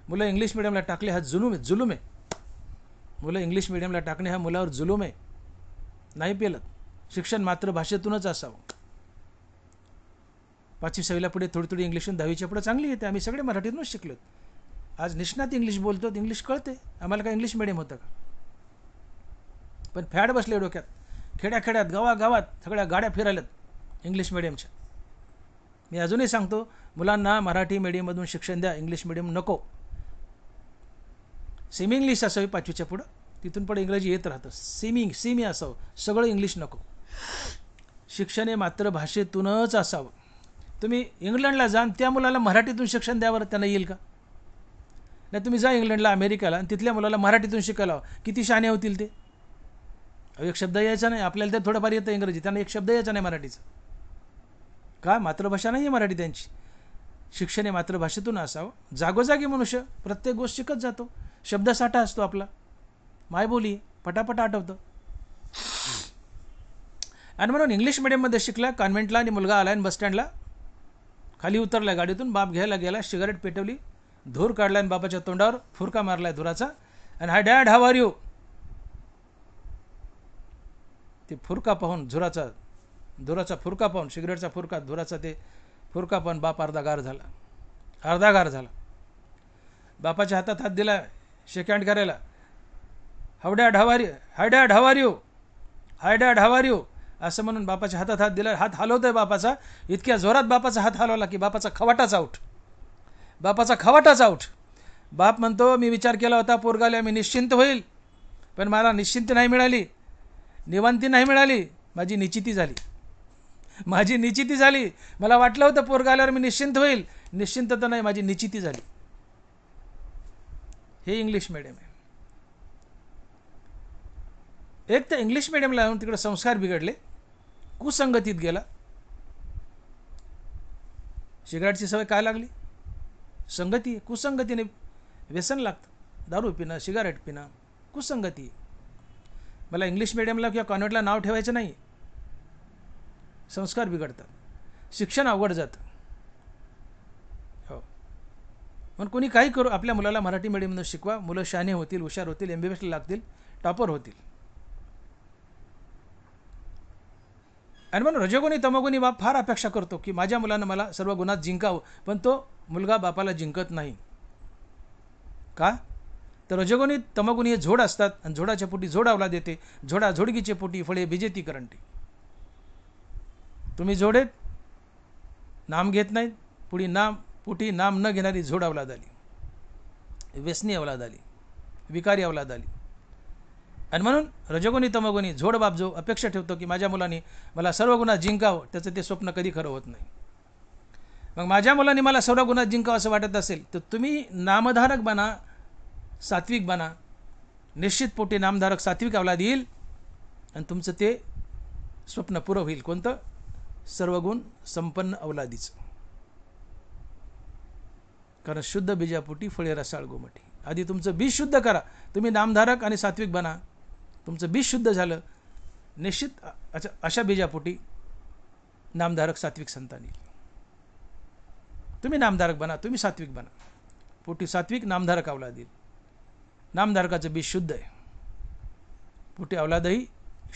मुलं इंग्लिश मिडियमला टाकले हा जुलूम आहे. मुलं इंग्लिश मिडियमला टाकणे हा मुलावर जुलूम आहे. नाही पेलत. शिक्षण मातृभाषेतूनच असावं. 5वी 6वीला पुढे थोडी इंग्लिशून 10वीच्या पुढे चांगली येते. आम्ही सगळे मराठीतूनच शिकलो. आज निष्णात इंग्लिश बोलतो, इंग्लिश कळते. आम्हाला काय इंग्लिश मिडियम होतं का? पण फॅड बसले डोक्यात. खेड्याखेड्यात गावागावात सगळ्या गाड्या फिरायल्यात इंग्लिश मिडियमच्या. मी अजूनही सांगतो, मुलांना मराठी मिडियममधून शिक्षण द्या, इंग्लिश मिडियम नको. सेमी इंग्लिश असावी 5वीच्या पुढं, तिथून पुढे इंग्रजी येत राहतं. सेमी असावं, सगळं इंग्लिश नको. शिक्षण हे मातृभाषेतूनच असावं. तुम्ही इंग्लंडला जा, त्या मुलाला मराठीतून शिक्षण द्यावर त्यांना येईल का? नाही, तुम्ही जा इंग्लंडला, अमेरिकाला, आणि तिथल्या मुलाला मराठीतून शिकायला, किती शहाणे होतील ते. एक शब्द यायचा नाही. आपल्याला ते थोडंफार येतं इंग्रजी, त्यांना एक शब्द यायचा नाही मराठीचा. का? मातृभाषा नाही आहे मराठी त्यांची. शिक्षण हे मातृभाषेतून असावं. जागोजागी मनुष्य प्रत्येक गोष्ट शिकत जातो. शब्दसाठा असतो आपला, मायबोली पटापट आठवतं. आणि म्हणून इंग्लिश मिडियममध्ये शिकला, कॉन्व्हेंटला, आणि मुलगा आला आणि बसस्टँडला खाली उतरला गाडीतून. बाप घ्यायला गेला, सिगारेट पेटवली, धूर काढला आणि बापाच्या तोंडावर फुरका मारलाय धुराचा. आणि हाय डॅड, हाऊ आर यू. ते फुरका पाहून, धुराचा फुरका पाहून, सिगरेटचा फुरका, धुराचा ते फुरका पाहून बाप अर्धागार झाला. बापाच्या हातात हात दिला शेक हँड करायला. हाय डॅड, हाऊ आर यू असं म्हणून बापाच्या हातात हात दिला. हात हलवतोय बापाचा. इतक्या जोरात बापाचा हात हलवला की बापाचा खवाटाच आऊट. बाप म्हणतो, मी विचार केला होता पोरगाला मी निश्चिंत होईल, पण मला निश्चिंत नाही मिळाली, निवांती नाही मिळाली. माझी निश्चिती झाली. मला वाटलं होतं पोरगाल्यावर मी निश्चिंत होईल, निश्चिंतता नाही, माझी निश्चिती झाली. हे इंग्लिश मिडियम आहे. एक तर इंग्लिश मिडियमला येऊन तिकडे संस्कार बिघडले, कुसंगतीत गेला. सिगारेटची सवय काय लागली? संगती, कुसंगतीने व्यसन लागतं. दारू पिणं, सिगारेट पिणं, कुसंगती. मला इंग्लिश मिडियमला किंवा कॉन्व्हेंटला नाव ठेवायचं नाही, संस्कार बिघडतात, शिक्षण अवघड जातं. हो, म्हणून कोणी काही करू, आपल्या मुलाला मराठी मिडियमनं शिकवा. मुलं शहाणे होतील, हुशार होतील, MBBSला लागतील, टॉपर होतील. आणि म्हणून रजोगुणी तमोगुणी बाप फार अपेक्षा करतो की माझ्या मुलानं मला सर्व गुणात जिंकावं, पण तो मुलगा बापाला जिंकत नाही. का? तर रजोगुणी तमोगुणी हे झोड असतात आणि झोडाच्या पोटी झोड अवलाद देते. झोडा झोडगीचे पोटी फळे बिजेती करंटी. तुम्ही झोडेत नाम घेत नाहीत, पोटी नाम न घेणारी झोड अवलाद आली, व्यसनी अवलाद आली, विकारी अवलाद आली. आणि म्हणून रजोगुणी तमोगुणी झोड बाप जो अपेक्षा ठेवतो की माझ्या मुलांनी मला सर्व गुणात जिंकावं, त्याचं ते स्वप्न कधी खरं होत नाही. मग माझ्या मुलांनी मला सर्व गुणात जिंकावं असं वाटत असेल तर तुम्ही नामधारक बना, सात्विक बना. निश्चित पोटी नामधारक सात्विक अवलाद येईल आणि तुमचं ते स्वप्न पुरं होईल. कोणतं? सर्व गुण संपन्न अवलादीचं. कारण शुद्ध बीजापोटी फळे रसाळ गोमटी. आधी तुमचं बीज शुद्ध करा. तुम्ही नामधारक आणि सात्विक बना. तुमचं बीज शुद्ध झालं, निश्चित अशा बीजापोटी नामधारक सात्विक संतान येईल. तुम्ही नामधारक बना, तुम्ही सात्विक बना. पोटी सात्विक नामधारक अवलाद येईल. नामधारकाचं बीज शुद्ध आहे, पोटी अवलादही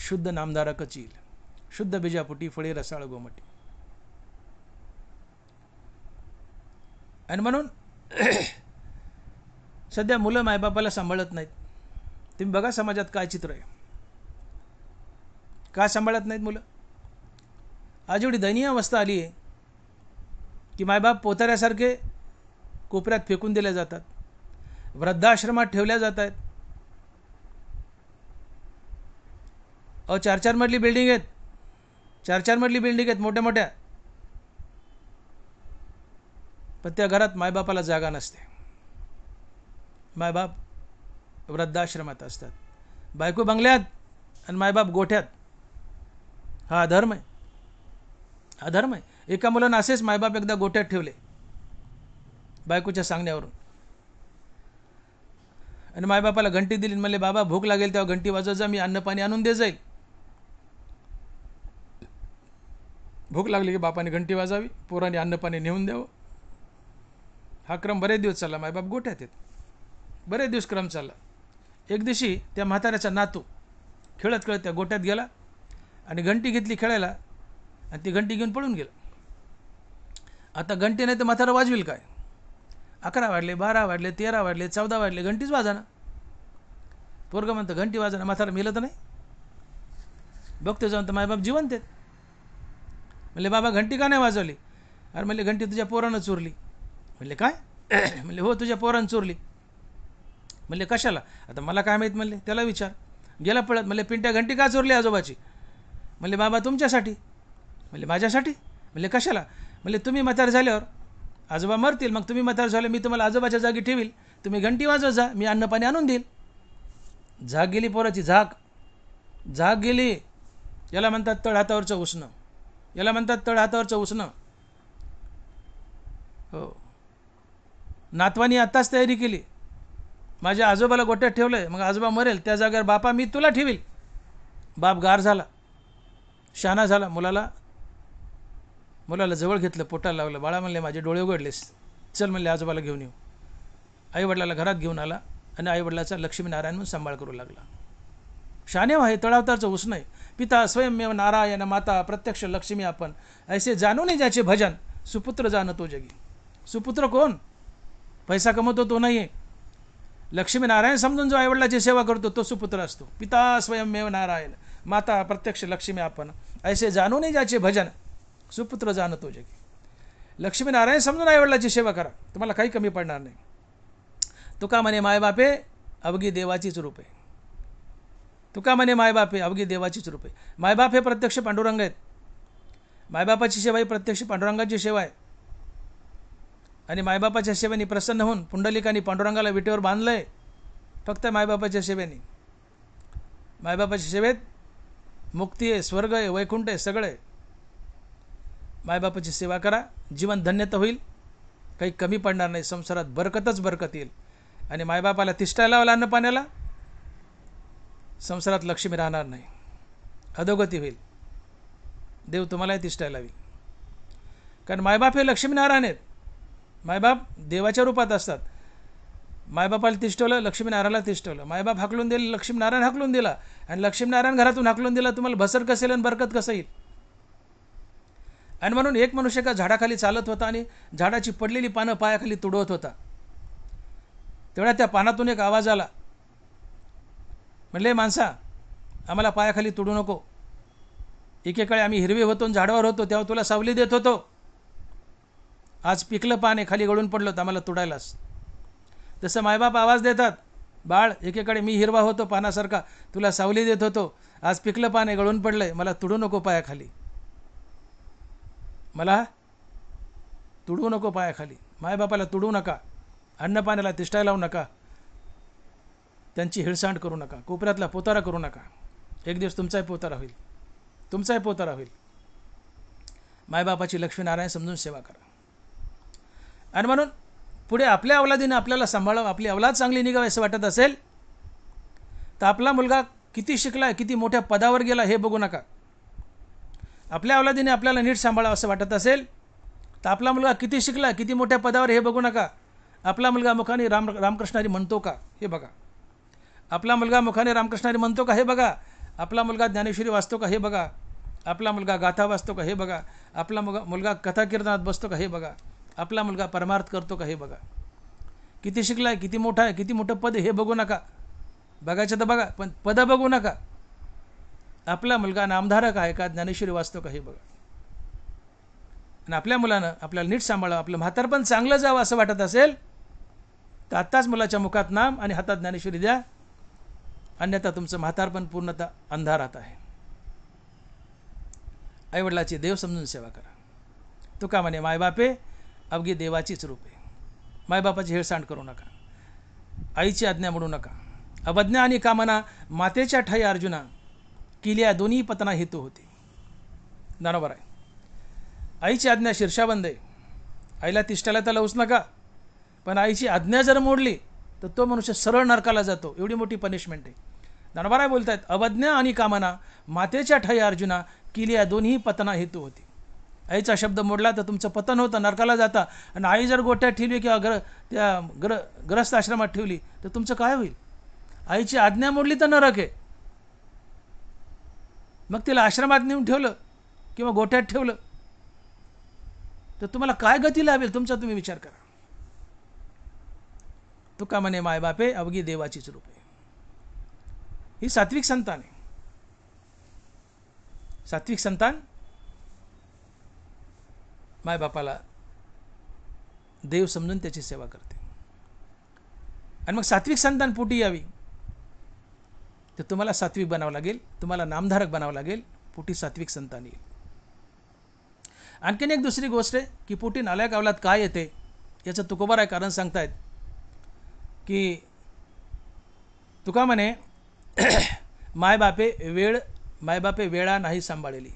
शुद्ध नामधारकच येईल. शुद्ध बीजापोटी फळे रसाळ गोमटी. आणि म्हणून सध्या मुलं मायबापाला सांभाळत नाहीत. तुम्ही बघा समाजात काय चित्र आहे. का सांभाळत नाहीत मुलं? आज एवढी दयनीय अवस्था आली आहे की मायबाप पोताऱ्यासारखे कोपऱ्यात फेकून दिले जातात, वृद्धाश्रमात ठेवल्या जात आहेत. 4-4 मजली बिल्डिंग आहेत, 4-4 मजली बिल्डिंग आहेत मोठ्या मोठ्या, पण त्या घरात मायबापाला जागा नसते. मायबाप वृद्धाश्रमात असतात, बायको बंगल्यात आणि मायबाप गोठ्यात. हा अधर्म आहे, अधर्म आहे. एका मुलानं असेच मायबाप एकदा गोठ्यात ठेवले बायकोच्या सांगण्यावरून. आणि मायबापाला घंटी दिली, म्हणले बाबा भूक लागेल तेव्हा घंटी वाजव जा, मी अन्न पाणी आणून दे जाईल. भूक लागली की बापाने घंटी वाजावी, पोराने अन्न पाणी नेऊन द्यावं. हा क्रम बरेच दिवस चालला. मायबाप गोठ्यात आहेत, बरेच दिवस क्रम चालला. एक दिवशी त्या म्हाताऱ्याचा नातू खेळत खेळत त्या गोठ्यात गेला आणि घंटी घेतली खेळायला आणि ती घंटी घेऊन पळून गेला. आता घंटी नाही तर म्हातारा वाजवेल काय? 11 वाजले, 12 वाजले, 13 वाजले, 14 वाजले, घंटीच वाजाना. पोरगं म्हणतं घंटी वाजाना, म्हातारा मेलं तर नाही? बघतो जाऊन तर मायबाप जिवंत आहेत. म्हणले बाबा घंटी का नाही वाजवली? अरे म्हणले घंटी तुझ्या पोरानं चोरली. म्हणले काय? म्हणले हो, तुझ्या पोरानं चोरली. म्हणले कशाला? आता मला काय माहीत. म्हणले त्याला विचार. गेला पळत. म्हणले पिंट्या घंटी का चोरली आजोबाची? म्हणले बाबा तुमच्यासाठी. म्हणले माझ्यासाठी? म्हणले कशाला? म्हणले तुम्ही म्हातार झाल्यावर आजोबा मरतील, मग तुम्ही म्हातार झाले, मी तुम्हाला आजोबाच्या जागी ठेवील, तुम्ही घंटी वाजवत जा, मी अन्न पाणी आणून देईल. झाक गेली पोराची, झाक गेली. याला म्हणतात तळ हातावरचं उसणं, याला म्हणतात तळ हातावरचं उसणं. हो, नातवानी आत्ताच तयारी केली, माझ्या आजोबाला गोट्यात ठेवलंय, मग आजोबा मरेल त्या जागेवर बापा मी तुला ठेवील. बाप गार झाला, शहाणा झाला. मुलाला जवळ घेतलं, पोटाला लावलं. बाळा म्हणले माझे डोळे उघडलेस, चल म्हणले आजोबाला घेऊन येऊ. आईवडिलाला घरात घेऊन आला आणि आईवडिलाचा लक्ष्मीनारायण म्हणून सांभाळ करू लागला. शहाणे आहे, तळावतारचं उसणं आहे. पिता स्वयंमेव नारायण, माता प्रत्यक्ष लक्ष्मी आपण, ऐसे जाणून ज्याचे भजन, सुपुत्र जाणतो जगी. सुपुत्र कोण? पैसा कमवतो तो नाही आहे. लक्ष्मीनारायण समजून जो आईवडिलाची सेवा करतो तो सुपुत्र असतो. पिता स्वयंमेव नारायण, माता प्रत्यक्ष लक्ष्मी आपण, ऐसे जाणून ज्याचे भजन, सुपुत्र जाणतो जगी. लक्ष्मीनारायण समजून आईवडिलाची सेवा करा, तुम्हाला काही कमी पडणार नाही. तुका म्हणे मायबापे अवघी देवाचीच रूप आहे. तुका म्हणे मायबापे अवघी देवाचीच रूप आहे. मायबाप हे प्रत्यक्ष पांडुरंग आहेत. मायबापाची सेवा ही प्रत्यक्ष पांडुरंगाची सेवा आहे. आणि मायबापाच्या सेवेने प्रसन्न होऊन पुंडलिकाने पांडुरंगाला विटेवर बांधलंय फक्त मायबापाच्या सेवेने. मायबापाच्या सेवेत मुक्ती आहे, स्वर्ग आहे, वैकुंठ आहे, सगळं आहे. मायबापाची सेवा करा, जीवन धन्य तर होईल, काही कमी पडणार नाही, संसारात बरकतच बरकत येईल. आणि मायबापाला तिष्ठायला लावलं अन्न पाण्याला, संसारात लक्ष्मी राहणार नाही, अधोगती होईल. देव तुम्हालाही तिष्ठायला लावेल. कारण मायबाप हे लक्ष्मीनारायण आहेत. मायबाप देवाच्या रूपात असतात. मायबापाला तिष्ठवलं, लक्ष्मीनारायणाला तिष्ठवलं. मायबाप हाकलून दिलं, लक्ष्मीनारायण हाकलून दिला. आणि लक्ष्मीनारायण घरातून हाकलून दिला, तुम्हाला भसर कसं येईल आणि बरकत कसं येईल. आणि म्हणून एक मनुष्य का झाडाखाली चालत होता आणि झाडाची पडलेली पानं पायाखाली तुडवत होता. तेवढ्या त्या पानातून एक आवाज आला, म्हणले, माणसा, आम्हाला पायाखाली तुडू नको. एकेकाळी आम्ही हिरवे होतो, झाडावर होतो, तेव्हा तुला सावली देत होतो. आज पिकलं पान आहे, खाली गळून पडलं तर आम्हाला तुडायलास. तसं मायबाप आवाज देतात, बाळ, एकेकाळी मी हिरवा होतो पानासारखा, तुला सावली देत होतो, आज पिकलं पान आहे, गळून पडलंय, मला तुडू नको पायाखाली. मला तुडवू नको पायाखाली. मायबापाला तुडवू नका, अन्न पाण्याला तिष्ठायला लावू नका, त्यांची हिळसांड करू नका, कोपऱ्यातला पोतारा करू नका. एक दिवस तुमचाही पोतारा होईल, तुमचाही पोतारा होईल. मायबापाची लक्ष्मीनारायण समजून सेवा करा. आणि म्हणून पुढे आपल्या अवलादीनं आपल्याला सांभाळावं, आपली अवलाद चांगली निघावी असं वाटत असेल तर आपला मुलगा किती शिकला, किती मोठ्या पदावर गेला हे बघू नका. आपल्या अवलादीने आपल्याला नीट सांभाळावं असं वाटत असेल तर आपला मुलगा किती शिकला, किती मोठ्या पदावर हे बघू नका. आपला मुलगा मुखाने रामकृष्णारी म्हणतो का हे बघा. आपला मुलगा मुखाने रामकृष्णारी म्हणतो का हे बघा. आपला मुलगा ज्ञानेश्वरी वाचतो का हे बघा. आपला मुलगा गाथा वाचतो का हे बघा. आपला मुलगा कथा कीर्तनात बसतो का हे बघा. आपला मुलगा परमार्थ करतो का हे बघा. किती शिकला आहे, किती मोठा आहे, किती मोठं पद हे बघू नका. बघायचं तर बघा, पण पद बघू नका. आपला मुलगा नामधारक आहे का, ज्ञानेश्वरी वाचतो का हे बघा. आणि आपल्या मुलानं आपल्याला नीट सांभाळावं, आपलं म्हातारपण चांगलं जावं असं वाटत असेल तर आत्ताच मुलाच्या मुखात नाम आणि हातात ज्ञानेश्वरी द्या, अन्यथा तुमचं म्हातारपण पूर्णतः अंधारात आहे. आईवडिलाची देव समजून सेवा करा. तुका म्हणे, मायबापे अवघी देवाचीच रूपे. मायबापाची हेळसांड करू नका, आईची आज्ञा मोडू नका. अवज्ञा आणि कामना मातेच्या ठाई अर्जुना, किल्या दोन्ही पतना हेतू होते. बरोबर आहे. आईची आज्ञा शीर्षाबंद आहे. आईला तिष्ठायला तर लावूच नका, पण आईची आज्ञा जर मोडली तर तो मनुष्य सरळ नरकाला जातो. एवढी मोठी पनिशमेंट आहे. ज्ञानोबा बोलतायत, अवज्ञा आणि कामना मातेच्या ठाई अर्जुना, किल्या दोन्ही पतना हेतू होती. आईचा शब्द मोडला तर तुमचं पतन होतं, नरकाला जाता. आणि आई जर गोट्यात ठेवली किंवा ग्रस्त आश्रमात ठेवली तर तुमचं काय होईल. आईची आज्ञा मोडली तर नरक आहे. मग तिला आश्रमात नेऊन ठेवलं किंवा गोट्यात ठेवलं तर तुम्हाला काय गती लाभेल तुमचा तुम्ही विचार करा. तुका म्हणे, मायबापे अवघी देवाचीच रूपे. ही सात्विक संतान आहे. सात्विक संतान मायबापाला देव समजून त्याची सेवा करते. आणि मग सात्विक संतान पोटी यावी तर तुम्हाला सात्विक बनावं लागेल, तुम्हाला नामधारक बनावं लागेल. पोटी सात्विक संतान येईल. आणखीन एक दुसरी गोष्ट आहे की पोटी नालायक अवलाद काय येते याचं तुकोबाराय कारण सांगतायत की तुका म्हणे, मायबापे वेळा नाही सांभाळलेली,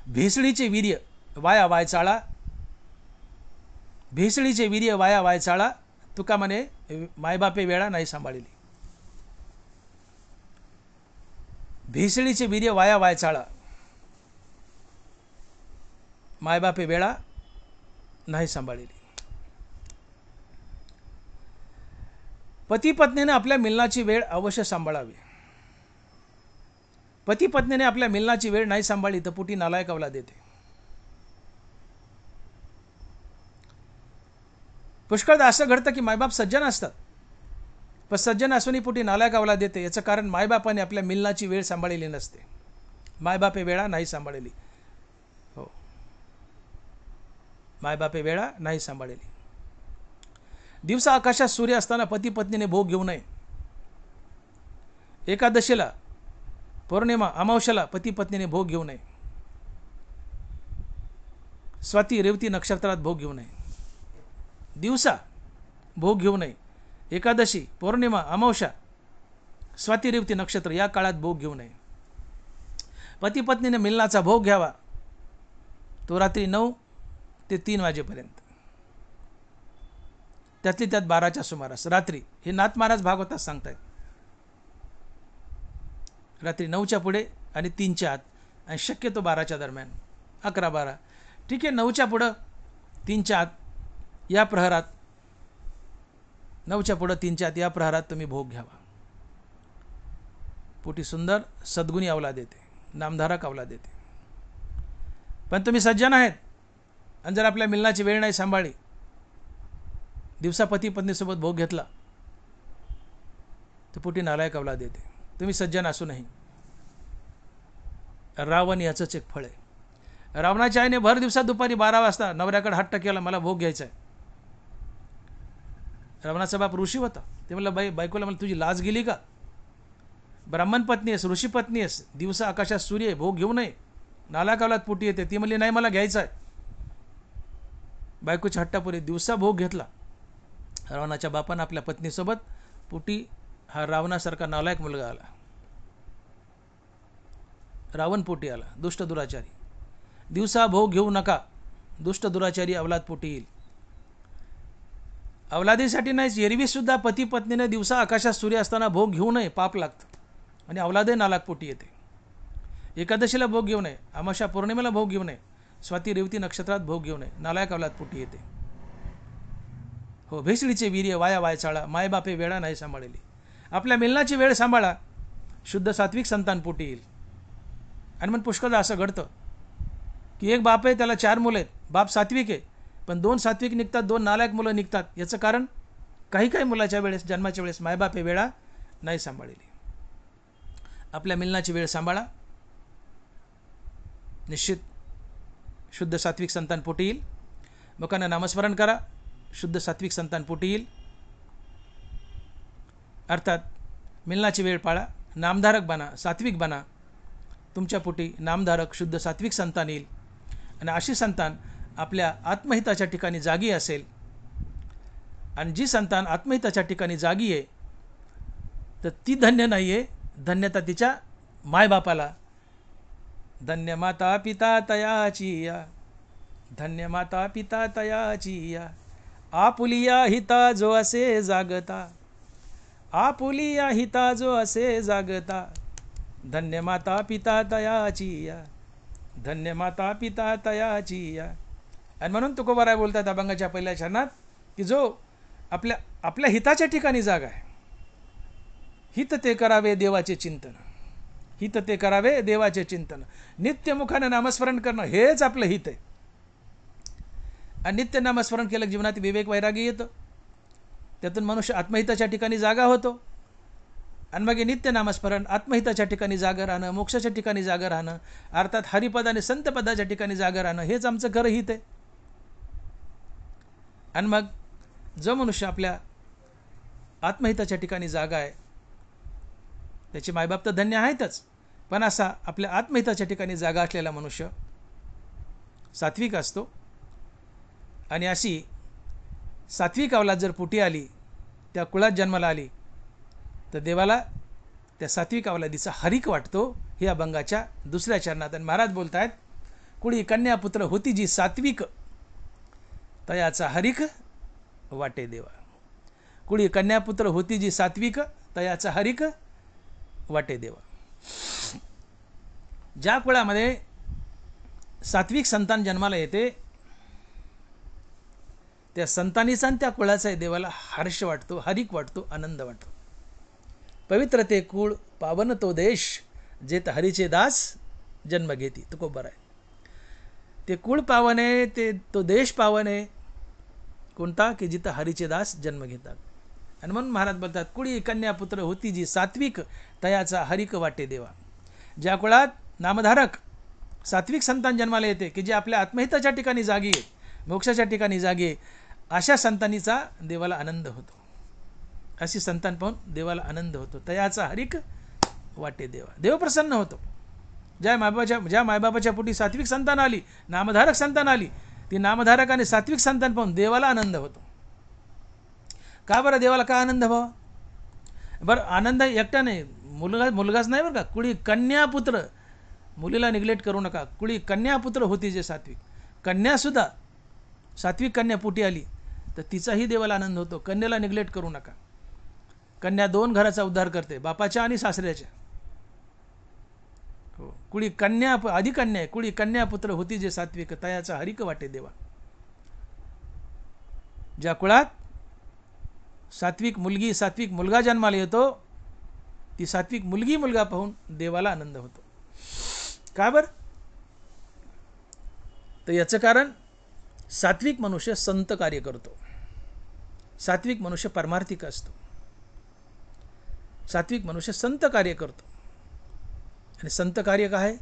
भेसळीचे वीर्य वाया वायचाळा. भेसळीचे वीर्य वाया वायचाळा. तुका म्हणे, मायबापे वेळा नाही सांभाळलेली. भेसळीचे वीर्य वाया वायचाळा. मायबापे वेळा नाही सांभाळलेली. पती पत्नीने आपल्या मिलनाची वेळ अवश्य सांभाळावी. पती पत्नीने आपल्या मिलनाची वेळ नाही सांभाळली तर पोटी नालायक अवलाद येते. पुष्कळदा असं घडतं की मायबाप सज्जन असतात, पण सज्जन असूनही पोटी नालायक अवलाद येते. याचं कारण मायबापाने आपल्या मिलनाची वेळ सांभाळलेली नसते. मायबापे वेळा नाही सांभाळलेली. हो, मायबापे वेळा नाही सांभाळलेली. दिवसा आकाशात सूर्य असताना पती पत्नीने भोग घेऊ नये. एकादशीला, पौर्णिमा, अमावस्याला पती पत्नीने भोग घेऊ नये. स्वाती रेवती नक्षत्रात भोग घेऊ नये. दिवसा भोग घेऊ नये. एकादशी, पौर्णिमा, अमावस्या, स्वाती रेवती नक्षत्र या काळात भोग घेऊ नये. पती पत्नीने मिलनाचा भोग घ्यावा. तो रात्री 9 ते 3 वाजेपर्यंत, त्यातली त्यात 12च्या सुमारास रात्री, हे नाथ महाराज भागवतात सांगतायत, रात्री 9च्या पुढे आणि 3च्या आत, आणि शक्यतो 12च्या दरम्यान, 11-12, ठीक आहे, 9च्या पुढं 3च्या आत या प्रहरात, 9च्या पुढं 3च्या आत या प्रहरात तुम्ही भोग घ्यावा. पोटी सुंदर सद्गुणी अवलाद येते, नामधारक अवलाद येते. पण तुम्ही सज्जन आहेत आणि जर आपल्या मिलनाची वेळ नाही सांभाळली, दिवसा पती पत्नीसोबत भोग घेतला, तर पोटी नालायक अवलाद येते. तुम्ही सज्जन असूनही. रावण याचंच एक फळ आहे. रावणाच्या आईने भर दिवसात दुपारी 12 वाजता नवऱ्याकडे हट्ट केला, मला भोग घ्यायचा आहे. रावणाचा बाप ऋषी होता. ते म्हणलं, बायकोला, मला तुझी लाज गेली का? ब्राह्मण पत्नी आहेस, ऋषी पत्नी आहेस, दिवसा आकाशात सूर्य आहे, भोग घेऊ नये, नालायक अवलाद पोटी येते. ती म्हणली, नाही, मला घ्यायचा आहे. बायकोच्या हट्टापुरी दिवसा भोग घेतला. रावणाच्या बापानं आपल्या पत्नीसोबत, पोटी हा रावणासारखा नालायक मुलगा आला. रावण पोटी आला, दुष्ट दुराचारी. दिवसा भोग घेऊ नका, दुष्ट दुराचारी अवलाद पोटी येईल. अवलादीसाठी नाहीच, एरवी सुद्धा पती पत्नीने दिवसा आकाशात सूर्य असताना भोग घेऊ नये, पाप लागतं. आणि अवलादही नालायक पोटी येते. एकादशीला भोग घेऊ नये, अमावस्या पौर्णिमेला भोग घेऊ नये, स्वाती रेवती नक्षत्रात भोग घेऊ नये, नालायक अवलाद पोटी येते. हो, भेसळीचे वीर्य वाया वायचाळा, मायबापे वेळा नाही सांभाळली. आपल्या मिलनाची वेळ सांभाळा, शुद्ध सात्विक संतान पोटी येईल. आणि मग पुष्कळदा असं घडतं की एक बाप आहे, त्याला 4 मुलं आहेत, बाप सात्विक आहे, पण 2 सात्विक निघतात, 2 नालायक मुलं निघतात. याचं कारण काही मुलाच्या वेळेस, जन्माच्या वेळेस मायबापे वेळा नाही सांभाळली. आपल्या मिलनाची वेळ सांभाळा, निश्चित शुद्ध सात्विक संतान पोटी येईल. लोकांना नामस्मरण करा, शुद्ध सात्विक संतान पोटी येईल. अर्थात मिलनाची वेळ पाळा, नामधारक बना, सात्विक बना, तुमच्या पोटी नामधारक शुद्ध सात्विक संतान येईल. आणि अशी संतान आपल्या आत्महिताच्या ठिकाणी जागी असेल. आणि जी संतान आत्महिताच्या ठिकाणी जागी आहे, तर ती धन्य नाही आहे, धन्यता तिच्या मायबापाला. धन्य माता पिता तयाची या, धन्य माता पिता तयाची या, आपुलिया हिता जो असे जागता, आपुलिया हिता जो असे जागता, धन्य माता पिता तयाची या, धन्य माता पिता तयाची या. आणि म्हणून तुकोबाराय बोलतात अभंगाच्या पहिल्या चरणात की जो आपल्या हिताच्या ठिकाणी जागा आहे, हित ते करावे देवाचे चिंतन, हित ते करावे देवाचे चिंतन. नित्यमुखाने नामस्मरण करणं हेच आपलं हित आहे. आणि नित्य नामस्मरण केलं जीवनात विवेक वैराग्य येतं, त्यातून मनुष्य आत्महिताच्या ठिकाणी जागा होतो. आणि मग नित्य नामस्मरण, आत्महिताच्या ठिकाणी जागा राहणं, मोक्षाच्या ठिकाणी जागा राहणं, अर्थात हरिपद आणि संतपदाच्या ठिकाणी जागा राहणं, हेच आमचं खरं हित आहे. आणि मग जो मनुष्य आपल्या आत्महिताच्या ठिकाणी जागा आहे, त्याचे मायबाप तर धन्य आहेतच, पण असा आपल्या आत्महिताच्या ठिकाणी जागा असलेला मनुष्य सात्विक असतो. आणि अशी सात्विक अवलाद जर पोटी आली, त्या कुळात जन्माला आली, तर देवाला त्या सात्विक अवलादीचा हरिक वाटतो. हे अभंगाच्या दुसऱ्या चरणात. आणि महाराज बोलत आहेत, कुळी कन्या पुत्र होती जी सात्विक, तयाचा हरिक वाटे देवा. कुळी कन्या पुत्र होती जी सात्विक, तयाचा हरिक वाटे देवा. ज्या कुळामध्ये सात्विक संतान जन्माला येते, त्या संतानीचा आणि त्या कुळाचा देवाला हर्ष वाटतो, हरिक वाटतो, आनंद वाटतो. पवित्र ते कुळ, पावन तो देश, जेत हरीचे दास जन्म घेती. तुकोबार आहे. ते कुळ पावन आहे, तो देश पावन आहे. कोणता? की जिथं हरीचे दास जन्म घेतात. आणि म्हणून महाराज बोलतात, कुळी कन्या पुत्र होती जी सात्विक, तयाचा हरिक वाटे देवा. ज्या कुळात नामधारक सात्विक संतान जन्माला येते, की जे आपल्या आत्महिताच्या ठिकाणी जागी आहे, मोक्षाच्या ठिकाणी जागी आहे, अशा संतानीचा देवाला आनंद होतो. अशी संतान पाहून देवाला आनंद होतो. तयाचा हरिक वाटे देवा. देव प्रसन्न होतो. ज्या मायबापाच्या पोटी सात्विक संतान आली, नामधारक संतान आली, ती नामधारक आणि सात्विक संतान पाहून देवाला आनंद होतो. का बरं देवाला का आनंद व्हावा? बरं, आनंद एकटा नाही, मुलगाच नाही बरं का, कुळी कन्या पुत्र, मुलीला निग्लेक्ट करू नका. कुळी कन्या पुत्र होती जे सात्विक. कन्यासुद्धा सात्विक कन्या पोटी आली तर तिचाही देवाला आनंद होतो. कन्याला निग्लेक्ट करू नका. कन्या 2 घराचा उद्धार करते, बापाच्या आणि सासऱ्याच्या. हो, कुळी कन्या आधी कन्या आहे, कुळी कन्या पुत्र होती जे सात्विक तयाचा हरिक वाटे देवा. ज्या कुळात सात्विक मुलगी सात्विक मुलगा जन्माला येतो ती सात्विक मुलगी मुलगा पाहून देवाला आनंद होतो. का बरं? तर याचं कारण सात्विक मनुष्य संत कार्य करतो. सात्विक मनुष्य परमार्थिक असतो. सात्विक मनुष्य संत कार्य करतो. आणि संत कार्य काय आहे?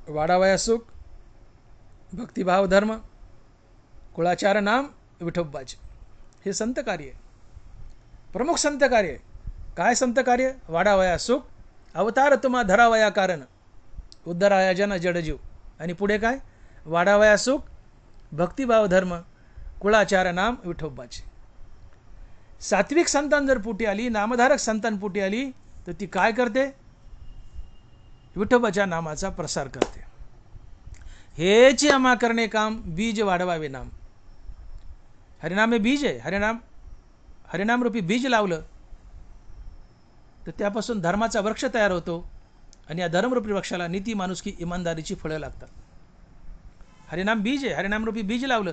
वाडावया सुख, भक्तिभाव धर्म, कुळाचार नाम विठोबाचे. हे संत कार्य आहे, प्रमुख संत कार्य आहे. काय संत कार्य? वाडावया सुख, अवतार तुम्हा धरावया कारण, उद्धराया जन जडजीव. आणि पुढे काय? वाडावया सुख, भक्तिभाव धर्म, कुळाचार नाम विठोबाचे. सात्विक संतान जर पोटी आली, नामधारक संतान पोटी आली तर ती काय करते? विठोबाच्या नामाचा प्रसार करते. हेची आम्हा करणे काम, बीज वाढवावे नाम. हरिनाम हे बीज आहे. हरिनाम रूपी बीज लावलं तर त्यापासून धर्माचा वृक्ष तयार होतो. आणि या धर्मरूपी वृक्षाला नीती, माणुसकी, इमानदारीची फळं लागतात. हरिनाम बीज आहे. हरिनाम रूपी बीज लावलं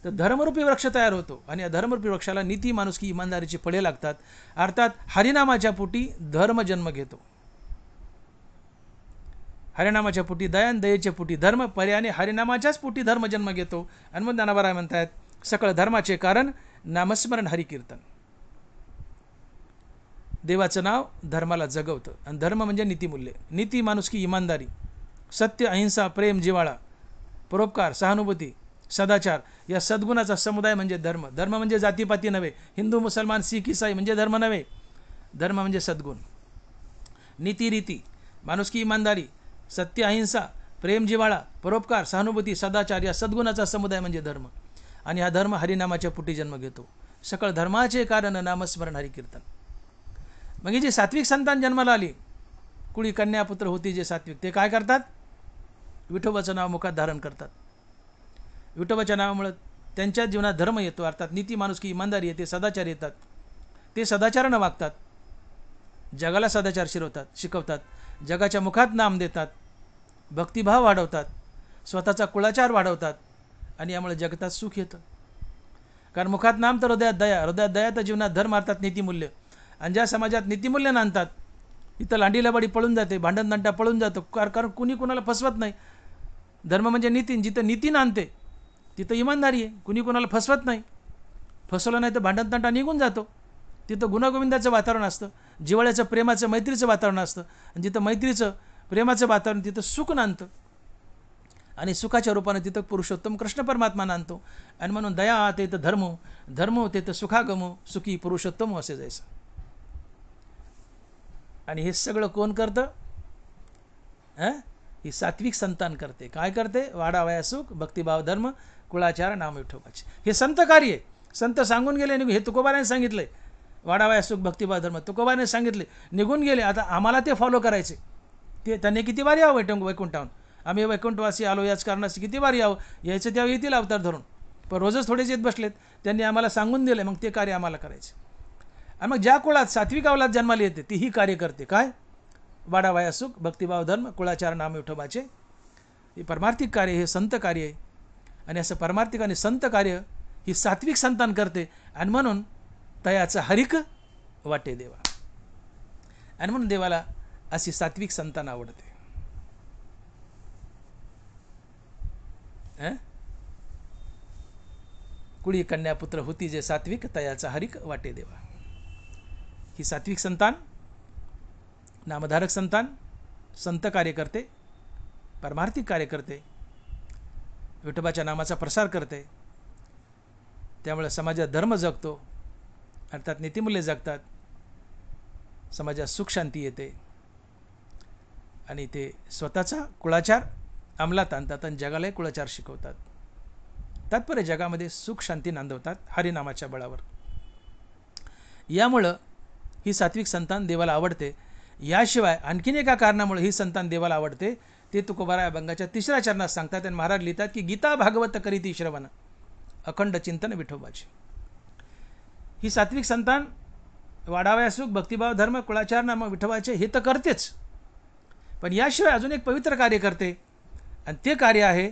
तर धर्मरूपी वृक्ष तयार होतो. आणि या धर्मरूपी वृक्षाला नीती, माणुसकी, इमानदारीची फळे लागतात. अर्थात हरिनामाच्या पोटी धर्म जन्म घेतो. हरिनामाच्या पोटी दया, दयेच्या पोटी धर्म, पर्यायाने हरिनामाच्याच पोटी धर्म जन्म घेतो. आणि मग ज्ञानोबा म्हणतात सकळ धर्माचे कारण नामस्मरण हरिकीर्तन. देवाचं नाव धर्माला जगवतं. आणि धर्म म्हणजे नीतिमूल्य, नीती, माणुसकी, इमानदारी, सत्य, अहिंसा, प्रेम, जिव्हाळा, परोपकार, सहानुभूती, सदाचार या सद्गुणाचा समुदाय म्हणजे धर्म. धर्म म्हणजे जातीपाती नव्हे. हिंदू, मुसलमान, शीख, ईसाई म्हणजे धर्म नव्हे. धर्म म्हणजे सद्गुण, नीती, रीती, माणुसकी, इमानदारी, सत्य, अहिंसा, प्रेम, जिव्हाळा, परोपकार, सहानुभूती, सदाचार या सद्गुणाचा समुदाय म्हणजे धर्म. आणि हा धर्म हरिनामाच्या पोटी जन्म घेतो. सकळ धर्माचे कारण नामस्मरण हरिकीर्तन. मग ही जी सात्विक संतान जन्माला आली, कुळी कन्या पुत्र होती जे सात्विक, ते काय करतात? विठोबाचं नाव मुखात धारण करतात. विठोबाच्या नावामुळे त्यांच्या जीवनात धर्म येतो. अर्थात नीती, माणुसकी, इमानदारी येते, सदाचार येतात. ते सदाचारानं वागतात, जगाला सदाचार शिकवतात, जगाच्या मुखात नाम देतात, भक्तिभाव वाढवतात, स्वतःचा कुळाचार वाढवतात. आणि यामुळे जगतात सुख येतं. कारण मुखात नाम तर हृदयात दया, हृदयात दया तर जीवनात धर्म अर्थात नीतिमूल्य. आणि ज्या समाजात नीतिमूल्य नांदतात तिथं लांडी लबाडी पळून जाते, भांडण तंटा पळून जातो. कारण कुणी कुणाला फसवत नाही. धर्म म्हणजे नीती. जिथं नीती नांदते तिथं इमानदारी आहे. कुणी कुणाला फसवत नाही. फसवलं नाही तर भांडण तंटा निघून जातो. तिथं गुणागोविंदाचं वातावरण असतं, जिव्हाळ्याचं, प्रेमाचं, मैत्रीचं वातावरण असतं. आणि जिथं मैत्रीचं, प्रेमाचं वातावरण तिथं सुख नांदतं. आणि सुखाच्या रूपाने तिथं पुरुषोत्तम कृष्ण परमात्मा नांदतो. आणि म्हणून दया ते तर धर्म, धर्म ते तर सुखागमो, सुखी पुरुषोत्तम असे जायचं. आणि हे सगळं कोण करतं? ही सात्विक संतान करते. काय करते? वाडावया सुख, भक्तिभाव धर्म, कुळाचार नाम विठोबाचे. हे संत कार्य आहे. संत सांगून गेले, हे तुकोबाने सांगितलंय. वाडावया सुख, भक्तिभाव धर्म तुकोबाने सांगितले, निघून गेले. आता आम्हाला ते फॉलो करायचे. ते त्यांनी किती वारी यावं वैकुंठाहून. आम्ही वैकुंठवासी आलो याच कारणाशी किती वारी यावं. यायचं त्यावेळी येतील अवतार धरून. पण रोजच थोडेच येत बसलेत. त्यांनी आम्हाला सांगून दिले, मग ते कार्य आम्हाला करायचे. आणि मग ज्या कुळात सात्विक अवलाद जन्माला येते ती ही कार्य करते. काय? वाडावया सुख, भक्तिभाव धर्म, कुळाचार नाम विठोबाचे. हे परमार्थिक कार्य, हे संत कार्य आहे. आणि असं परमार्थिक आणि संत कार्य ही सात्विक संतान करते. आणि म्हणून तयाचा हरिक वाटे देवा. आणि म्हणून देवाला अशी सात्विक संतान आवडते. कुळी कन्या पुत्र होती जे सात्विक तयाचा हरिक वाटे देवा. ही सात्विक संतान, नामधारक संतान संत कार्य करते, परमार्थिक कार्य करते, विठोबाच्या नामाचा प्रसार करते. त्यामुळे समाजात धर्म जगतो, अर्थात नीतिमूल्य जगतात, समाजात सुख शांती येते. आणि ते स्वतःचा कुळाचार अंमलात आणतात आणि जगालाही कुळाचार शिकवतात. तात्पर्य जगामध्ये सुख शांती नांदवतात हरिनामाच्या बळावर. यामुळं ही सात्विक संतान देवाला आवडते. याशिवाय आणखीन एका कारणामुळे ही संतान देवाला आवडते, ते तुकोबारा अभंगाच्या 3ऱ्या चरणात सांगतात आणि महाराज लिहितात की गीता भागवत करीती श्रवण अखंड चिंतन विठोबाचे. ही सात्विक संतान वाढावया सुख भक्तिभाव धर्म कुळाचार नाम विठोबाचे हे तर करतेच, पण याशिवाय अजून एक पवित्र कार्य करते आणि ते कार्य आहे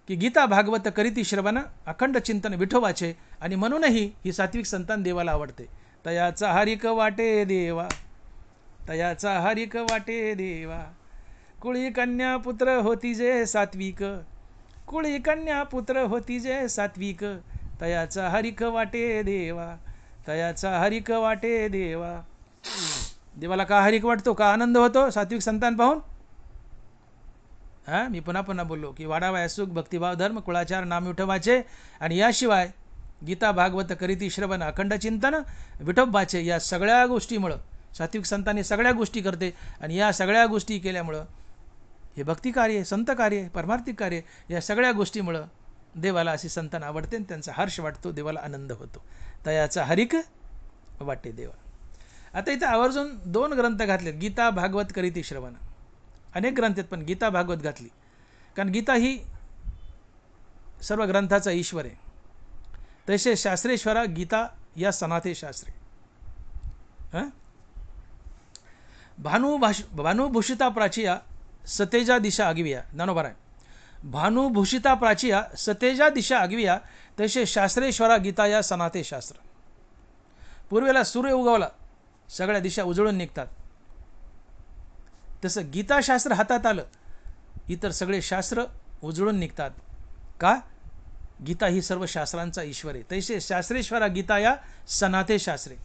की गीता भागवत करीती श्रवण अखंड चिंतन विठोबाचे. आणि म्हणूनही ही सात्विक संतान देवाला आवडते. तयाचा हरिक वाटे देवा, तयाचा हरिक वाटे देवा, कुळी कन्या पुत्र होती जे सात्विक, कुळी कन्या पुत्र होती जे सात्विक, तयाचा हरिक वाटे देवा, तयाचा हरिक वाटे देवा. देवाला का हरिक वाटतो, का आनंद होतो सात्विक संतान पाहून? मी पुन्हा पुन्हा बोललो की वाढावा सुख भक्तिभाव धर्म कुळाचार नाम विठोबाचे. आणि याशिवाय गीता भागवत करीती श्रवण अखंड चिंतन विठोबाचे. या सगळ्या गोष्टीमुळं सात्विक संतांनी सगळ्या गोष्टी करते आणि या सगळ्या गोष्टी केल्यामुळं हे भक्ती कार्य, संत कार्य, परमार्थिक कार्य, या सगळ्या गोष्टीमुळं देवाला अशी संतान आवडते आणि त्यांचा हर्ष वाटतो, देवाला आनंद होतो. तयाचा हरिक वाटे देवा. आता इथं आवर्जून 2 ग्रंथ घातलेत, गीता भागवत करीती श्रवण. अनेक ग्रंथ आहेत पण गीता भागवत घातली कारण गीता ही सर्व ग्रंथाचा ईश्वर आहे. तसे शास्त्रेश्वरा गीता या सनाते शास्त्रे. भानुभूषिता प्राचिया सतेजा दिशा आगविया. ज्ञानोबा आहे. भानुभूषिता प्राचिया सतेजा दिशा आगविया, तसे शास्त्रेश्वरा गीता या सनाते शास्त्र. पूर्वेला सूर्य उगवला सगळ्या दिशा उजळून निघतात, तसं गीताशास्त्र हातात आलं इतर सगळे शास्त्र उजळून निघतात. का? गीता ही सर्व शास्त्रांचा ईश्वर आहे. तैसे शास्त्रेश्वरा गीता या सनाते शास्त्रे.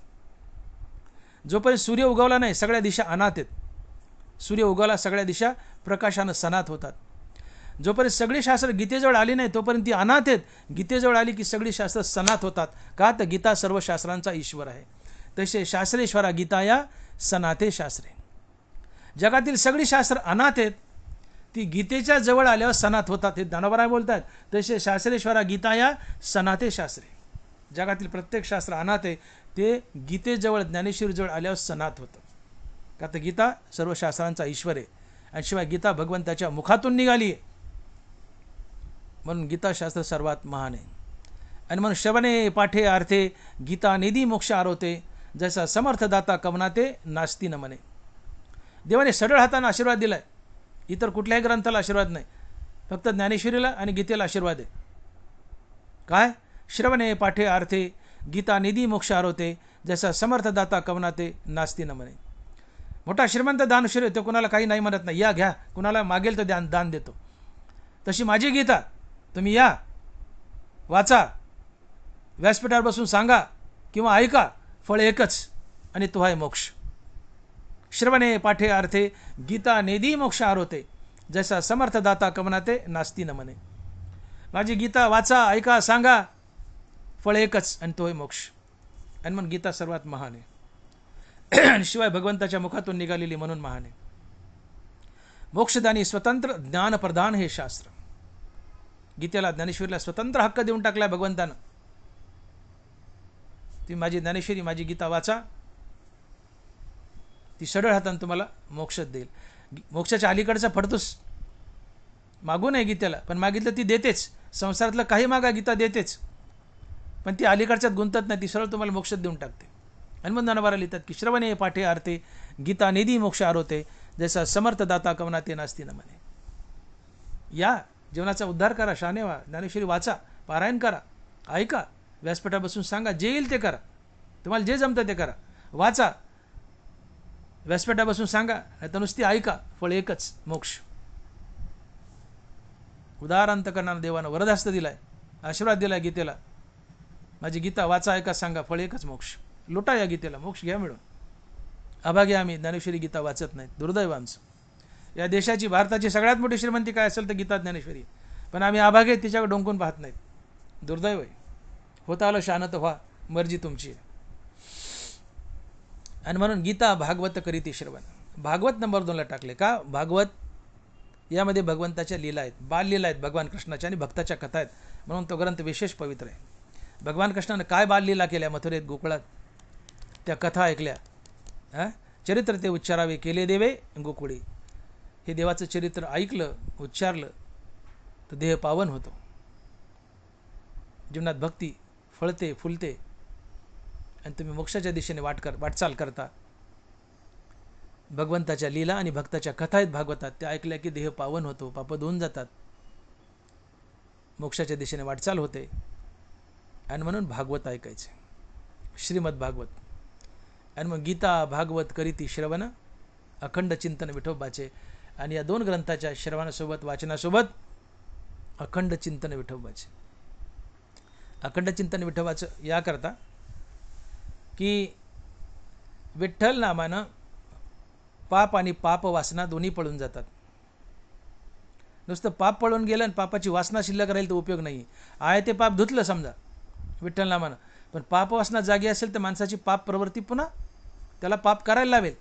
जोपर्यंत सूर्य उगवला नाही सगळ्या दिशा अनाथ आहेत. सूर्य उगवला सगळ्या दिशा प्रकाशानं सनात होतात. जोपर्यंत सगळी शास्त्र गीतेजवळ आली नाही तोपर्यंत ती अनाथ आहेत. गीतेजवळ आली की सगळी शास्त्र सनात होतात. का? तर गीता सर्व शास्त्रांचा ईश्वर आहे. तसे शास्त्रेश्वरा गीता या सनाते शास्त्रे. जगातील सगळी शास्त्र अनाथ आहेत, ती गीतेच्या जवळ आल्यावर सनात होतात. हे ज्ञानोबा बोलतात. तसे शास्त्रेश्वरा गीता या सनाते शास्त्रे. जगातील प्रत्येक शास्त्र अनाथ आहे, ते गीतेजवळ ज्ञानेश्वरीजवळ आल्यावर सनात होतं. का तर गीता सर्व शास्त्रांचा ईश्वर आहे आणि शिवाय गीता भगवंताच्या मुखातून निघाली आहे, म्हणून गीताशास्त्र सर्वात महान आहे. आणि म्हणून श्रवणे पाठे अर्थे गीता निधी मोक्ष आरोते, जसा समर्थदाता कवनाते नास्ती न म्हणे. देवाने सरळ हाताने आशीर्वाद दिलाय, इतर कुठल्याही ग्रंथाला आशीर्वाद नाही, फक्त ज्ञानेश्वरीला आणि गीतेला आशीर्वाद आहे. काय? श्रवणे पाठे अर्थे गीता निधी मोक्ष आरोते, जसा समर्थदाता कवनाते नास्ती न म्हणे. मोठा श्रीमंत दानशूर आहे, तो कुणाला काही नाही म्हणत नाही, या घ्या, कुणाला मागेल तर दान देतो. तशी माझी गीता तुम्ही या, वाचा, व्यासपीठावर बसून सांगा किंवा ऐका, फळ एकच आणि तो आहे मोक्ष. श्रवणे पाठे अर्थे गीता नेदी मोक्ष आरोते, जसा समर्थदाता कवनाते नास्ती न म्हणे. माझी गीता वाचा, ऐका, सांगा, फळ एकच आणि तो आहे मोक्ष. आणि म्हणून गीता सर्वात महान आहे आणि शिवाय भगवंताच्या मुखातून निघालेली म्हणून महान आहे. मोक्षदानी स्वतंत्र ज्ञानप्रदान हे शास्त्र. गीतेला ज्ञानेश्वरीला स्वतंत्र हक्क देऊन टाकलाय भगवंतानं. ती माझी ज्ञानेश्वरी, माझी गीता वाचा, ती सरळ हाताने तुम्हाला मोक्षच देईल. मोक्षाच्या अलीकडचा फडतूस मागू नये गीतेला, पण मागितलं ती देतेच. संसारातलं काही मागा गीता देतेच, पण ती अलीकडच्यात गुंतत नाही, ती सरळ तुम्हाला मोक्षच देऊन टाकते. आणि मग ज्ञानोबा लिहितात की श्रवणे पाठे अर्थे गीता निधी मोक्ष आरोते, जसा समर्थदाता कवनाते नास्ती न म्हणे. या जीवनाचा उद्धार करा, शाने व्हा, ज्ञानेश्वरी वाचा, पारायण करा, ऐका, व्यासपीठावर बसून सांगा, जे येईल ते करा, तुम्हाला जे जमतं ते करा, वाचा, व्यासपीठावर बसून सांगा, नाही तर नुसती ऐका, फळ एकच मोक्ष. उदार अंतकरणानं देवानं वरदहस्त दिलाय, आशीर्वाद दिलाय गीतेला. माझी गीता वाचा, ऐका, सांगा, फळ एकच मोक्ष. लुटा या गीतेला, मोक्ष घ्या मिळून. अभागे आम्ही ज्ञानेश्वरी गीता वाचत नाहीत, दुर्दैव आमचं. या देशाची, भारताची सगळ्यात मोठी श्रीमंती काय असेल तर गीता ज्ञानेश्वरी, पण आम्ही अभागे तिच्याकडे डोंकून पाहत नाहीत, दुर्दैव आहे. होता आलं शहाणं तर व्हा, मर्जी तुमची आहे. आणि म्हणून गीता भागवत करीती श्रवण. भागवत नंबर 2ला टाकले. का? भागवत यामध्ये भगवंताच्या लीला आहेत, बाललीला आहेत भगवान कृष्णाच्या, आणि भक्ताच्या कथा आहेत, म्हणून तो ग्रंथ विशेष पवित्र आहे. भगवान कृष्णानं काय बाललीला केल्या मथुरेत, गोकुळात, त्या कथा ऐकल्या. चरित्र ते उच्चारावे केले देवे गोकुळी. हे देवाचं चरित्र ऐकलं, उच्चारलं तर देह पावन होतो. जीवनात भक्ती फळते, फुलते आणि तुम्ही मोक्षाच्या दिशेने वाटचाल करता. भगवंताच्या लीला आणि भक्ताच्या कथा आहेत भागवतात, त्या ऐकल्या की देह पावन होतो, पाप धुवून जातात, मोक्षाच्या दिशेने वाटचाल होते. आणि म्हणून भागवत ऐकायचे, श्रीमद भागवत. आणि मग गीता भागवत करीती श्रवण, अखंड चिंतन विठोबाचे. आणि या 2 ग्रंथाच्या श्रवणासोबत वाचनासोबत अखंड चिंतन विठोबाचे. अखंड चिंतन विठोबाचं याकरता की विठ्ठल नामानं पाप आणि पाप वासना दोन्ही पळून जातात. नुसतं पाप पळून गेलं आणि पापाची वासना शिल्लक राहील तर उपयोग नाही. आहे ते पाप धुतलं समजा विठ्ठल नामानं, पण पाप वासना जागी असेल तर माणसाची पाप प्रवृत्ती पुन्हा त्याला पाप करायला लावेल.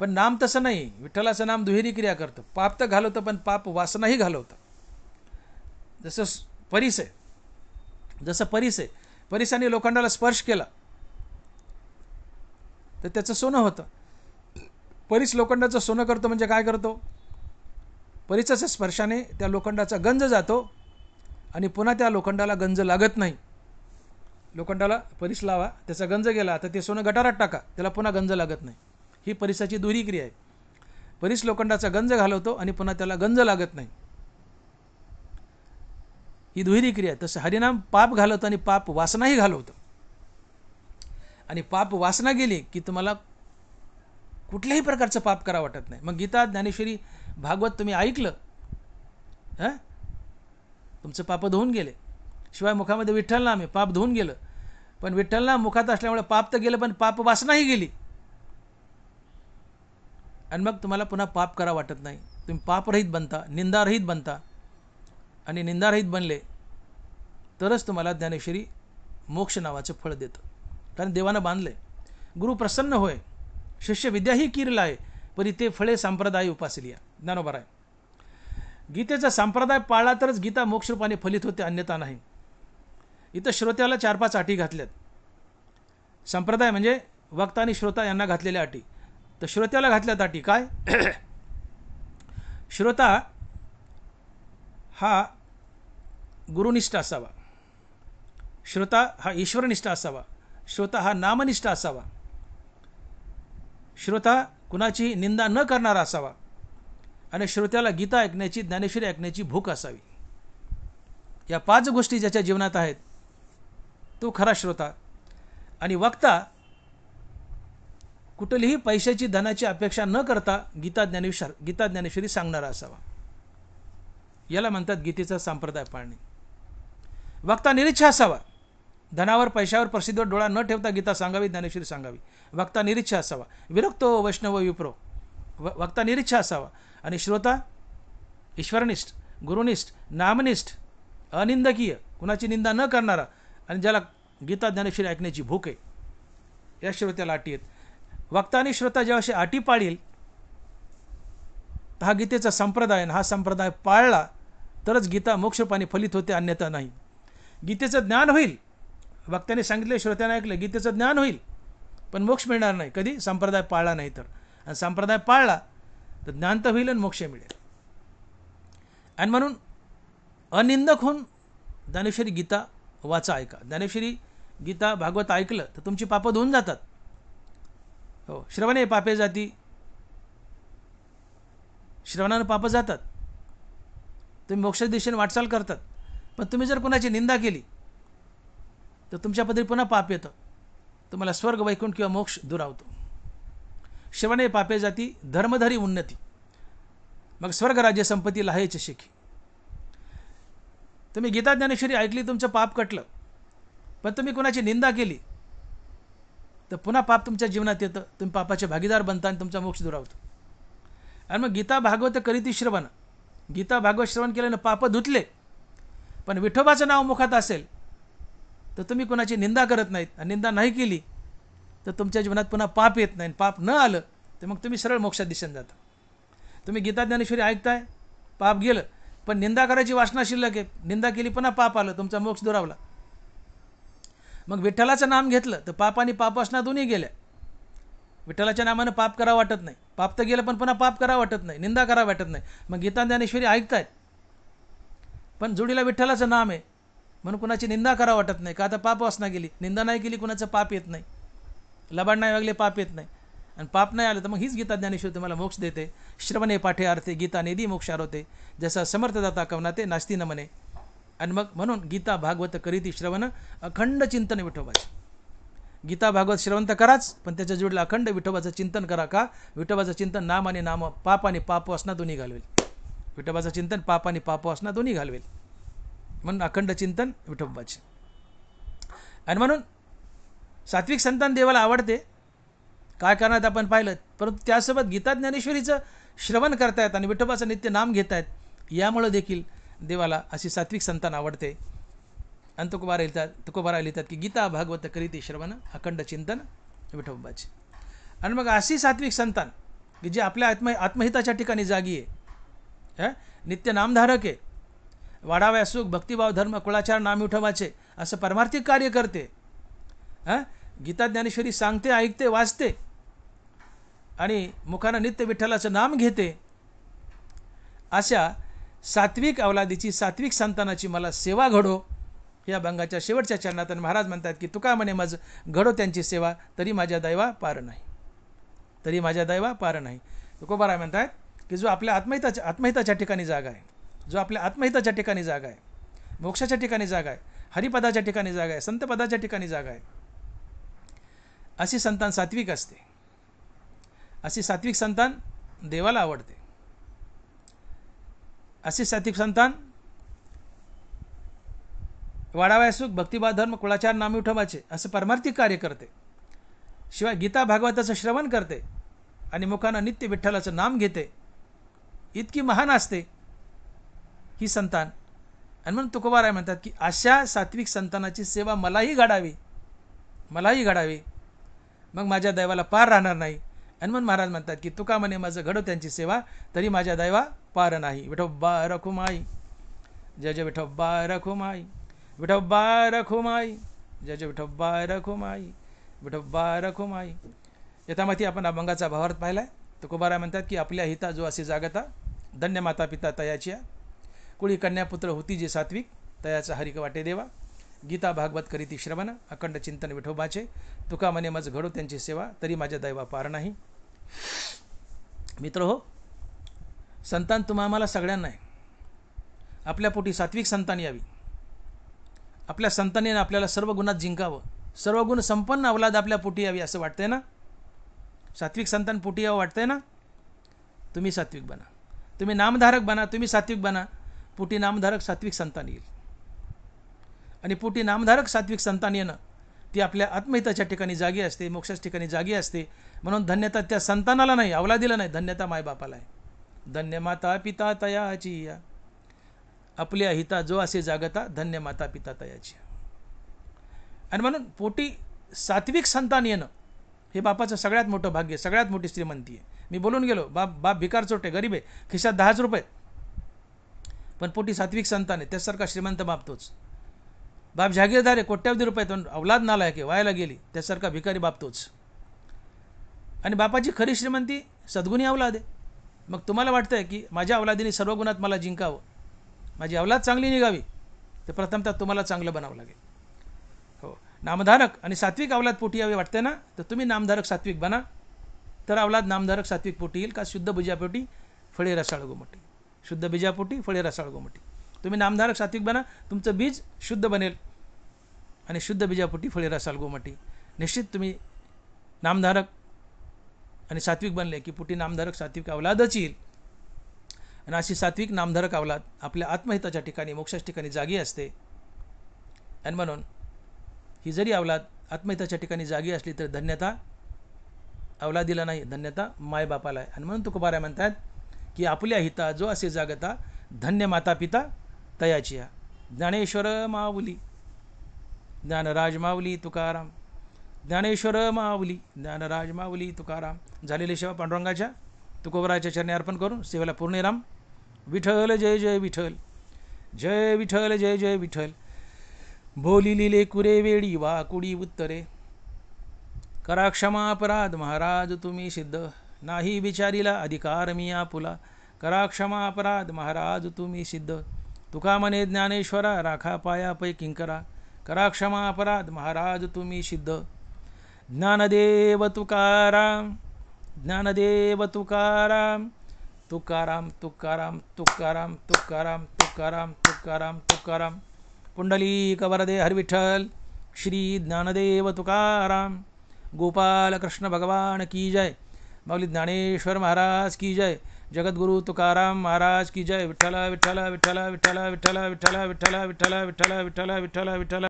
पण नाम तसं नाही. विठ्ठलाचं नाम दुहेरी क्रिया करतं. पाप तर घालवतं पण पाप वासनाही घालवतं. जसं परीस आहे, परीसाने लोखंडाला स्पर्श केला तर त्याचं सोनं होतं. परीस लोखंडाचं सोनं करतो म्हणजे काय करतो? परीसाच्या स्पर्शाने त्या लोखंडाचा गंज जातो आणि पुन्हा त्या लोखंडाला गंज लागत नाही. लोखंडाला परीस लावा, त्याचा गंज गेला तर ते सोनं गटारात टाका, त्याला पुन्हा गंज लागत नाही. ही परीसाची दुहेरी क्रिया आहे. परीस लोखंडाचा गंज घालवतो आणि पुन्हा त्याला गंज लागत नाही, ही दुहेरी क्रिया आहे. तसं हरिनाम पाप घालवतं आणि पाप वासनाही घालवतं. आणि पाप वासना गेली की तुम्हाला कुठल्याही प्रकारचं पाप करा वाटत नाही. मग गीता, ज्ञानेश्वरी, भागवत तुम्ही ऐकलं, तुमचं पाप धुवून गेले. शिवाय मुखामध्ये विठ्ठल नाम आहे, पाप धुवून गेलं. पण विठ्ठल नाम मुखात असल्यामुळे पाप तर गेलं पण पाप वासनाही गेली. आणि मग तुम्हाला पुन्हा पाप करा वाटत नाही. तुम्ही पापरहित बनता, निंदारहित बनता. आणि निंदारहित बनले तरच तुम्हाला ज्ञानेश्वरी मोक्ष नावाचं फळ देतं. कारण देवानं बांधले. गुरु प्रसन्न होय, शिष्य विद्याही कीरलाय, परी ते फळे संप्रदाय उपासलिया. ज्ञानोबा आहे. गीतेचा संप्रदाय पाळला तरच गीता मोक्षरूपाने फलित होते, अन्यथा नाही. इथं श्रोत्याला 4-5 अटी घातल्यात. संप्रदाय म्हणजे वक्ता आणि श्रोता यांना घातलेल्या अटी. तर श्रोत्याला घातल्यात अटी काय? श्रोता हा गुरुनिष्ठ असावा, श्रोता हा ईश्वरनिष्ठ असावा, श्रोता हा नामनिष्ठ असावा, श्रोता कुणाची निंदा न करणारा असावा आणि श्रोत्याला गीता ऐकण्याची, ज्ञानेश्वरी ऐकण्याची भूक असावी. या 5 गोष्टी ज्याच्या जीवनात आहेत तो खरा श्रोता. आणि वक्ता कुठलीही पैशाची, धनाची अपेक्षा न करता गीता ज्ञानेश्वरी सांगणारा असावा. याला म्हणतात गीतेचा संप्रदाय पाळणे. वक्ता निरीच्छा असावा, धनावर, पैशावर, प्रसिद्धीवर डोळा न ठेवता गीता सांगावी, ज्ञानेश्वरी सांगावी. वक्ता निरीच्छा असावा. विरक्तो वैष्णव विप्रो, वक्ता निरीच्छा असावा. आणि श्रोता ईश्वरनिष्ठ, गुरुनिष्ठ, नामनिष्ठ, अनिंदकीय, कुणाची निंदा न करणारा आणि ज्याला गीता ज्ञानेश्वरी ऐकण्याची भूक आहे, या श्रोत्याला अटी आहेत. वक्ता आणि श्रोता जेव्हा अशी अटी पाळील तर हा गीतेचा संप्रदाय आहे. हा संप्रदाय पाळला तरच गीता मोक्षरूपाने फलित होते, अन्यथा नाही. गीतेचं ज्ञान होईल, वक्त्याने सांगितले, श्रोत्याने ऐकलं, गीतेचं ज्ञान होईल पण मोक्ष मिळणार नाही कधी संप्रदाय पाळला नाही तर. आणि संप्रदाय पाळला तर ज्ञान तर होईल आणि मोक्ष मिळेल. आणि म्हणून अनिंदक होऊन ज्ञानेश्वरी गीता वाचा, ऐका. ज्ञानेश्वरी गीता भागवत ऐकलं तर तुमची पापं धुवून जातात. हो, श्रवणे पापे जाती, श्रवणानं पापं जातात. तुम्ही मोक्ष दिशेने वाटचाल करतात. पण तुम्ही जर कोणाची निंदा केली तर तुमच्या पदरी पुन्हा पाप येतं, तुम्हाला स्वर्ग, वैकुंठ किंवा मोक्ष दुरावतो. श्रवणे पापे जाती, धर्मधरी उन्नती, मग स्वर्ग, राज्य, संपत्ती लाहायचे शिखी. तुम्ही गीता ज्ञानेश्वरी ऐकली, तुमचं पाप कटलं. पण तुम्ही कोणाची निंदा केली तर पुन्हा पाप तुमच्या जीवनात येतं, तुम्ही पापाचे भागीदार बनता आणि तुमचा मोक्ष दुरावतो. आणि मग गीता भागवत करीती श्रवण, गीता भागवत श्रवण केल्यानं पाप धुतले. पण विठोबाचं नाव मुखात असेल तर तुम्ही कोणाची निंदा करत नाहीत, आणि निंदा नाही केली तर तुमच्या जीवनात पुन्हा पाप येत नाही. पाप न आलं तर मग तुम्ही सरळ मोक्षात दिशेने जाता. तुम्ही गीता ज्ञानेश्वरी ऐकताय, पाप गेलं, पण निंदा करायची वासना शिल्लक आहे, निंदा केली पुन्हा पाप आलं, तुमचा मोक्ष दुरावला. मग विठ्ठलाचं नाम घेतलं तर पाप आणि पापवासना दोन्ही गेल्या. विठ्ठलाच्या नामानं पाप करावं वाटत नाही, पाप तर गेलं पण पुन्हा पाप करावं वाटत नाही, निंदा करावं वाटत नाही. मग गीता ज्ञानेश्वरी ऐकतायत पण जोडीला विठ्ठलाचं नाम आहे म्हणून कुणाची निंदा करावं वाटत नाही. का आता पाप वासना गेली, निंदा नाही केली कुणाचं पाप येत नाही, लबाड नाही वागले पाप येत नाही. आणि पाप नाही आलं तर मग हीच गीता ज्ञानेश्वरी तुम्हाला मोक्ष देते. श्रवणे पाठे अर्थे गीता नेदी मोक्षारोते, जसा समर्थदाता कवनाते नास्ती न म्हणे. आणि मग म्हणून गीता भागवत करीती श्रवण अखंड चिंतन विठोबाचे. गीता भागवत श्रवण तर कराच पण त्याच्या जोडीला अखंड विठोबाचं चिंतन करा. का? विठोबाचं चिंतन नाम आणि नाम, पाप आणि पाप वासना दोन्ही घालवेल. विठोबाचं चिंतन पाप आणि पाप वासना दोन्ही घालवेल, म्हणून अखंड चिंतन विठोबाचे. आणि म्हणून सात्विक संतान देवाला आवडते. काय करण्यात आपण पाहिलं, परंतु त्यासोबत गीता ज्ञानेश्वरीचं श्रवण करतायत आणि विठोबाचं नित्य नाम घेत आहेत, यामुळं देखील देवाला अशी सात्विक संतान आवडते. आणि तुकोबारा लिहितात की गीता भागवत करीती श्रवण अखंड चिंतन विठोबाचे. आणि मग अशी सात्विक संतान की जे आपल्या आत्महिताच्या ठिकाणी जागी आहे, नित्य नामधारक आहे, वाढाव्या सुख भक्तिभाव धर्म कुळाचार नाम विठोबाचे असं परमार्थिक कार्य करते. गीता ज्ञानेश्वरी सांगते, ऐकते, वाचते आणि मुखानं नित्य विठ्ठलाचं नाम घेते. अशा सात्विक अवलादीची, सात्विक संतानाची मला सेवा घडो, या अभंगाच्या शेवटच्या चरणात महाराज म्हणतात की तुका म्हणे माझं घडो त्यांची सेवा, तरी माझ्या दैवा पार नाही, तरी माझ्या दैवा पार नाही. तुकोबाराय म्हणतात की जो आपल्या आत्महिताच्या ठिकाणी जागा आहे, जो आपल्या आत्महिताच्या ठिकाणी जागा आहे, मोक्षाच्या ठिकाणी जागा आहे, हरिपदाच्या ठिकाणी जागा आहे, संतपदाच्या ठिकाणी जागा आहे, अशी संतान सात्विक असते. अशी सात्विक संतान देवाला आवडते. अशी सात्विक संतान वाढाव्या सुख भक्तिभाव धर्म कुळाचार नाम विठोबाचे असं परमार्थिक कार्य करते. शिवाय गीता भागवताचं श्रवण करते आणि मुखानं नित्य विठ्ठलाचं नाम घेते. इतकी महान असते ही संतान. आणि म्हणून तुकोबाराय म्हणतात की अशा सात्विक संतानाची सेवा मलाही घडावी, मलाही घडावी, मग माझ्या दैवाला पार राहणार नाही. आणि म्हणून महाराज म्हणतात की तुका म्हणे माझं घडो त्यांची सेवा, तरी माझ्या दैवा पार नाही. विठोबा रखुमाई, जय जय विठोबा रखुमाई, विठोबा रखुमाई, जय जय विठोबा रखुमाई, विठोबा रखुमाई. यथामती आपण अभंगाचा भावार्थ पाहिलाय. तुकोबाराय म्हणतात की आपल्या हिता जो असे जागता, धन्य माता पिता तयाचिया, कुळी कन्या पुत्र होती जे सात्विक, तयाचा हरिक वाटे देवा. गीता भागवत करीती श्रवण अखंड चिंतन विठोबाचे, तुका म्हणे मज घडो त्यांची सेवा, तरी माझ्या दैवा पार नाही. मित्र हो, संतान तुम्हाला सगळ्यांना आहे. आपल्या पोटी सात्विक संतान यावी. आपल्या संतानेनं आपल्याला सर्व गुणात जिंकावं, सर्व गुण संपन्न अवलाद आपल्या पोटी यावी असं वाटतंय ना. सात्विक संतान पोटी यावं वाटतंय ना. तुम्ही सात्विक बना, तुम्ही नामधारक बना, तुम्ही सात्विक बना. पोटी नामधारक सात्विक संतान येईल. आणि पोटी नामधारक सात्विक संतान येणं ती आपल्या आत्महिताच्या ठिकाणी जागी असते, मोक्षाच्या ठिकाणी जागी असते. म्हणून धन्यता त्या संतानाला नाही, अवलादीला नाही, धन्यता मायबापाला आहे. धन्य माता पिता तयाची या, आपल्या हिता जो असे जागता, धन्य माता पिता तयाची. आणि म्हणून पोटी सात्विक संतान येणं हे बापाचं सगळ्यात मोठं भाग्य, सगळ्यात मोठी श्रीमंती आहे. मी बोलून गेलो, बाप भिकार चोटे, गरीब आहे, खिशात 10 रुपये, पण पोटी सात्विक संतान आहे. त्यासारखा श्रीमंत बाप तोच. बाप जागीरदार आहे, कोट्यावधी रुपये, तो अवलाद नालायक आहे, व्हायला गेली, त्यासारखा भिकारी बाप तोच. आणि बापाची खरी श्रीमंती सद्गुणी अवलाद आहे. मग तुम्हाला वाटतंय की माझ्या अवलादीने सर्व गुणात मला जिंकावं, माझी अवलाद चांगली निघावी, तर प्रथमतः तुम्हाला चांगलं बनावं लागेल. हो, नामधारक आणि सात्विक अवलाद पोटी यावी वाटते ना, तर तुम्ही नामधारक सात्विक बना, तर अवलाद नामधारक सात्विक पोटी येईल. का? शुद्ध बीजापोटी फळे रसाळ गोमटी, शुद्ध बीजापोटी फळे रसाळ गोमटी. तुम्ही नामधारक सात्विक बना, तुमचं बीज शुद्ध बनेल आणि शुद्ध बीजापोटी फळे रसाळ गोमटी. निश्चित तुम्ही नामधारक आणि सात्विक बनले की पोटी नामधारक सात्विक अवलादच येईल. आणि अशी सात्विक नामधारक अवलाद आपल्या आत्महिताच्या ठिकाणी, मोक्षाच्या ठिकाणी जागी असते. आणि म्हणून ही जरी अवलाद आत्महिताच्या ठिकाणी जागी असली तर धन्यता अवलादीला नाही, धन्यता मायबापाला आहे. आणि म्हणून तुकोबाराय म्हणतात की आपल्या हिता जो असे जागता, धन्य माता पिता तयाची या. ज्ञानेश्वर माऊली, ज्ञानराज माऊली तुकाराम, ज्ञानेश्वर माऊली, ज्ञानराज माऊली तुकाराम. झालेली सेवा पांडुरंगाच्या तुकोबाराच्या चरणी अर्पण करून सेवेला पूर्णविराम. विठ्ठल जय जय विठ्ठल, जय विठ्ठल जय जय विठ्ठल. बोली लिले कुरे वेळी वा कुडी उत्तरे, करा क्षमा अपराध महाराज तुम्ही सिद्ध, नाही विचारिला अधिकार मी आपुला. करा क्षमा अपराध महाराज तुम्ही सिद्ध, तुका म्हणे ज्ञानेश्वरा राखा पायापै किंकरा. करा क्षमा अपराध महाराज तुम्ही सिद्ध. ज्ञानदेव तुकाराम, ज्ञानदेव तुकाराम, तुकाराम तुकाराम तुकाराम तुकाराम तुकाराम तुकाराम तुकाराम. पुंडलिक वरदे हरविठ्ठल. श्री ज्ञानदेव तुकाराम. गोपाल कृष्ण भगवान की जय. माऊली ज्ञानेश्वर महाराज की जय. जगद्गुरु तुकाराम महाराज की जय. विठ्ठल विठ्ठल विठ्ठल विठ्ठल विठ्ठल विठ्ठल विठ्ठल विठ्ठल विठ्ठल विठ्ठल विठ्ठल विठ्ठल.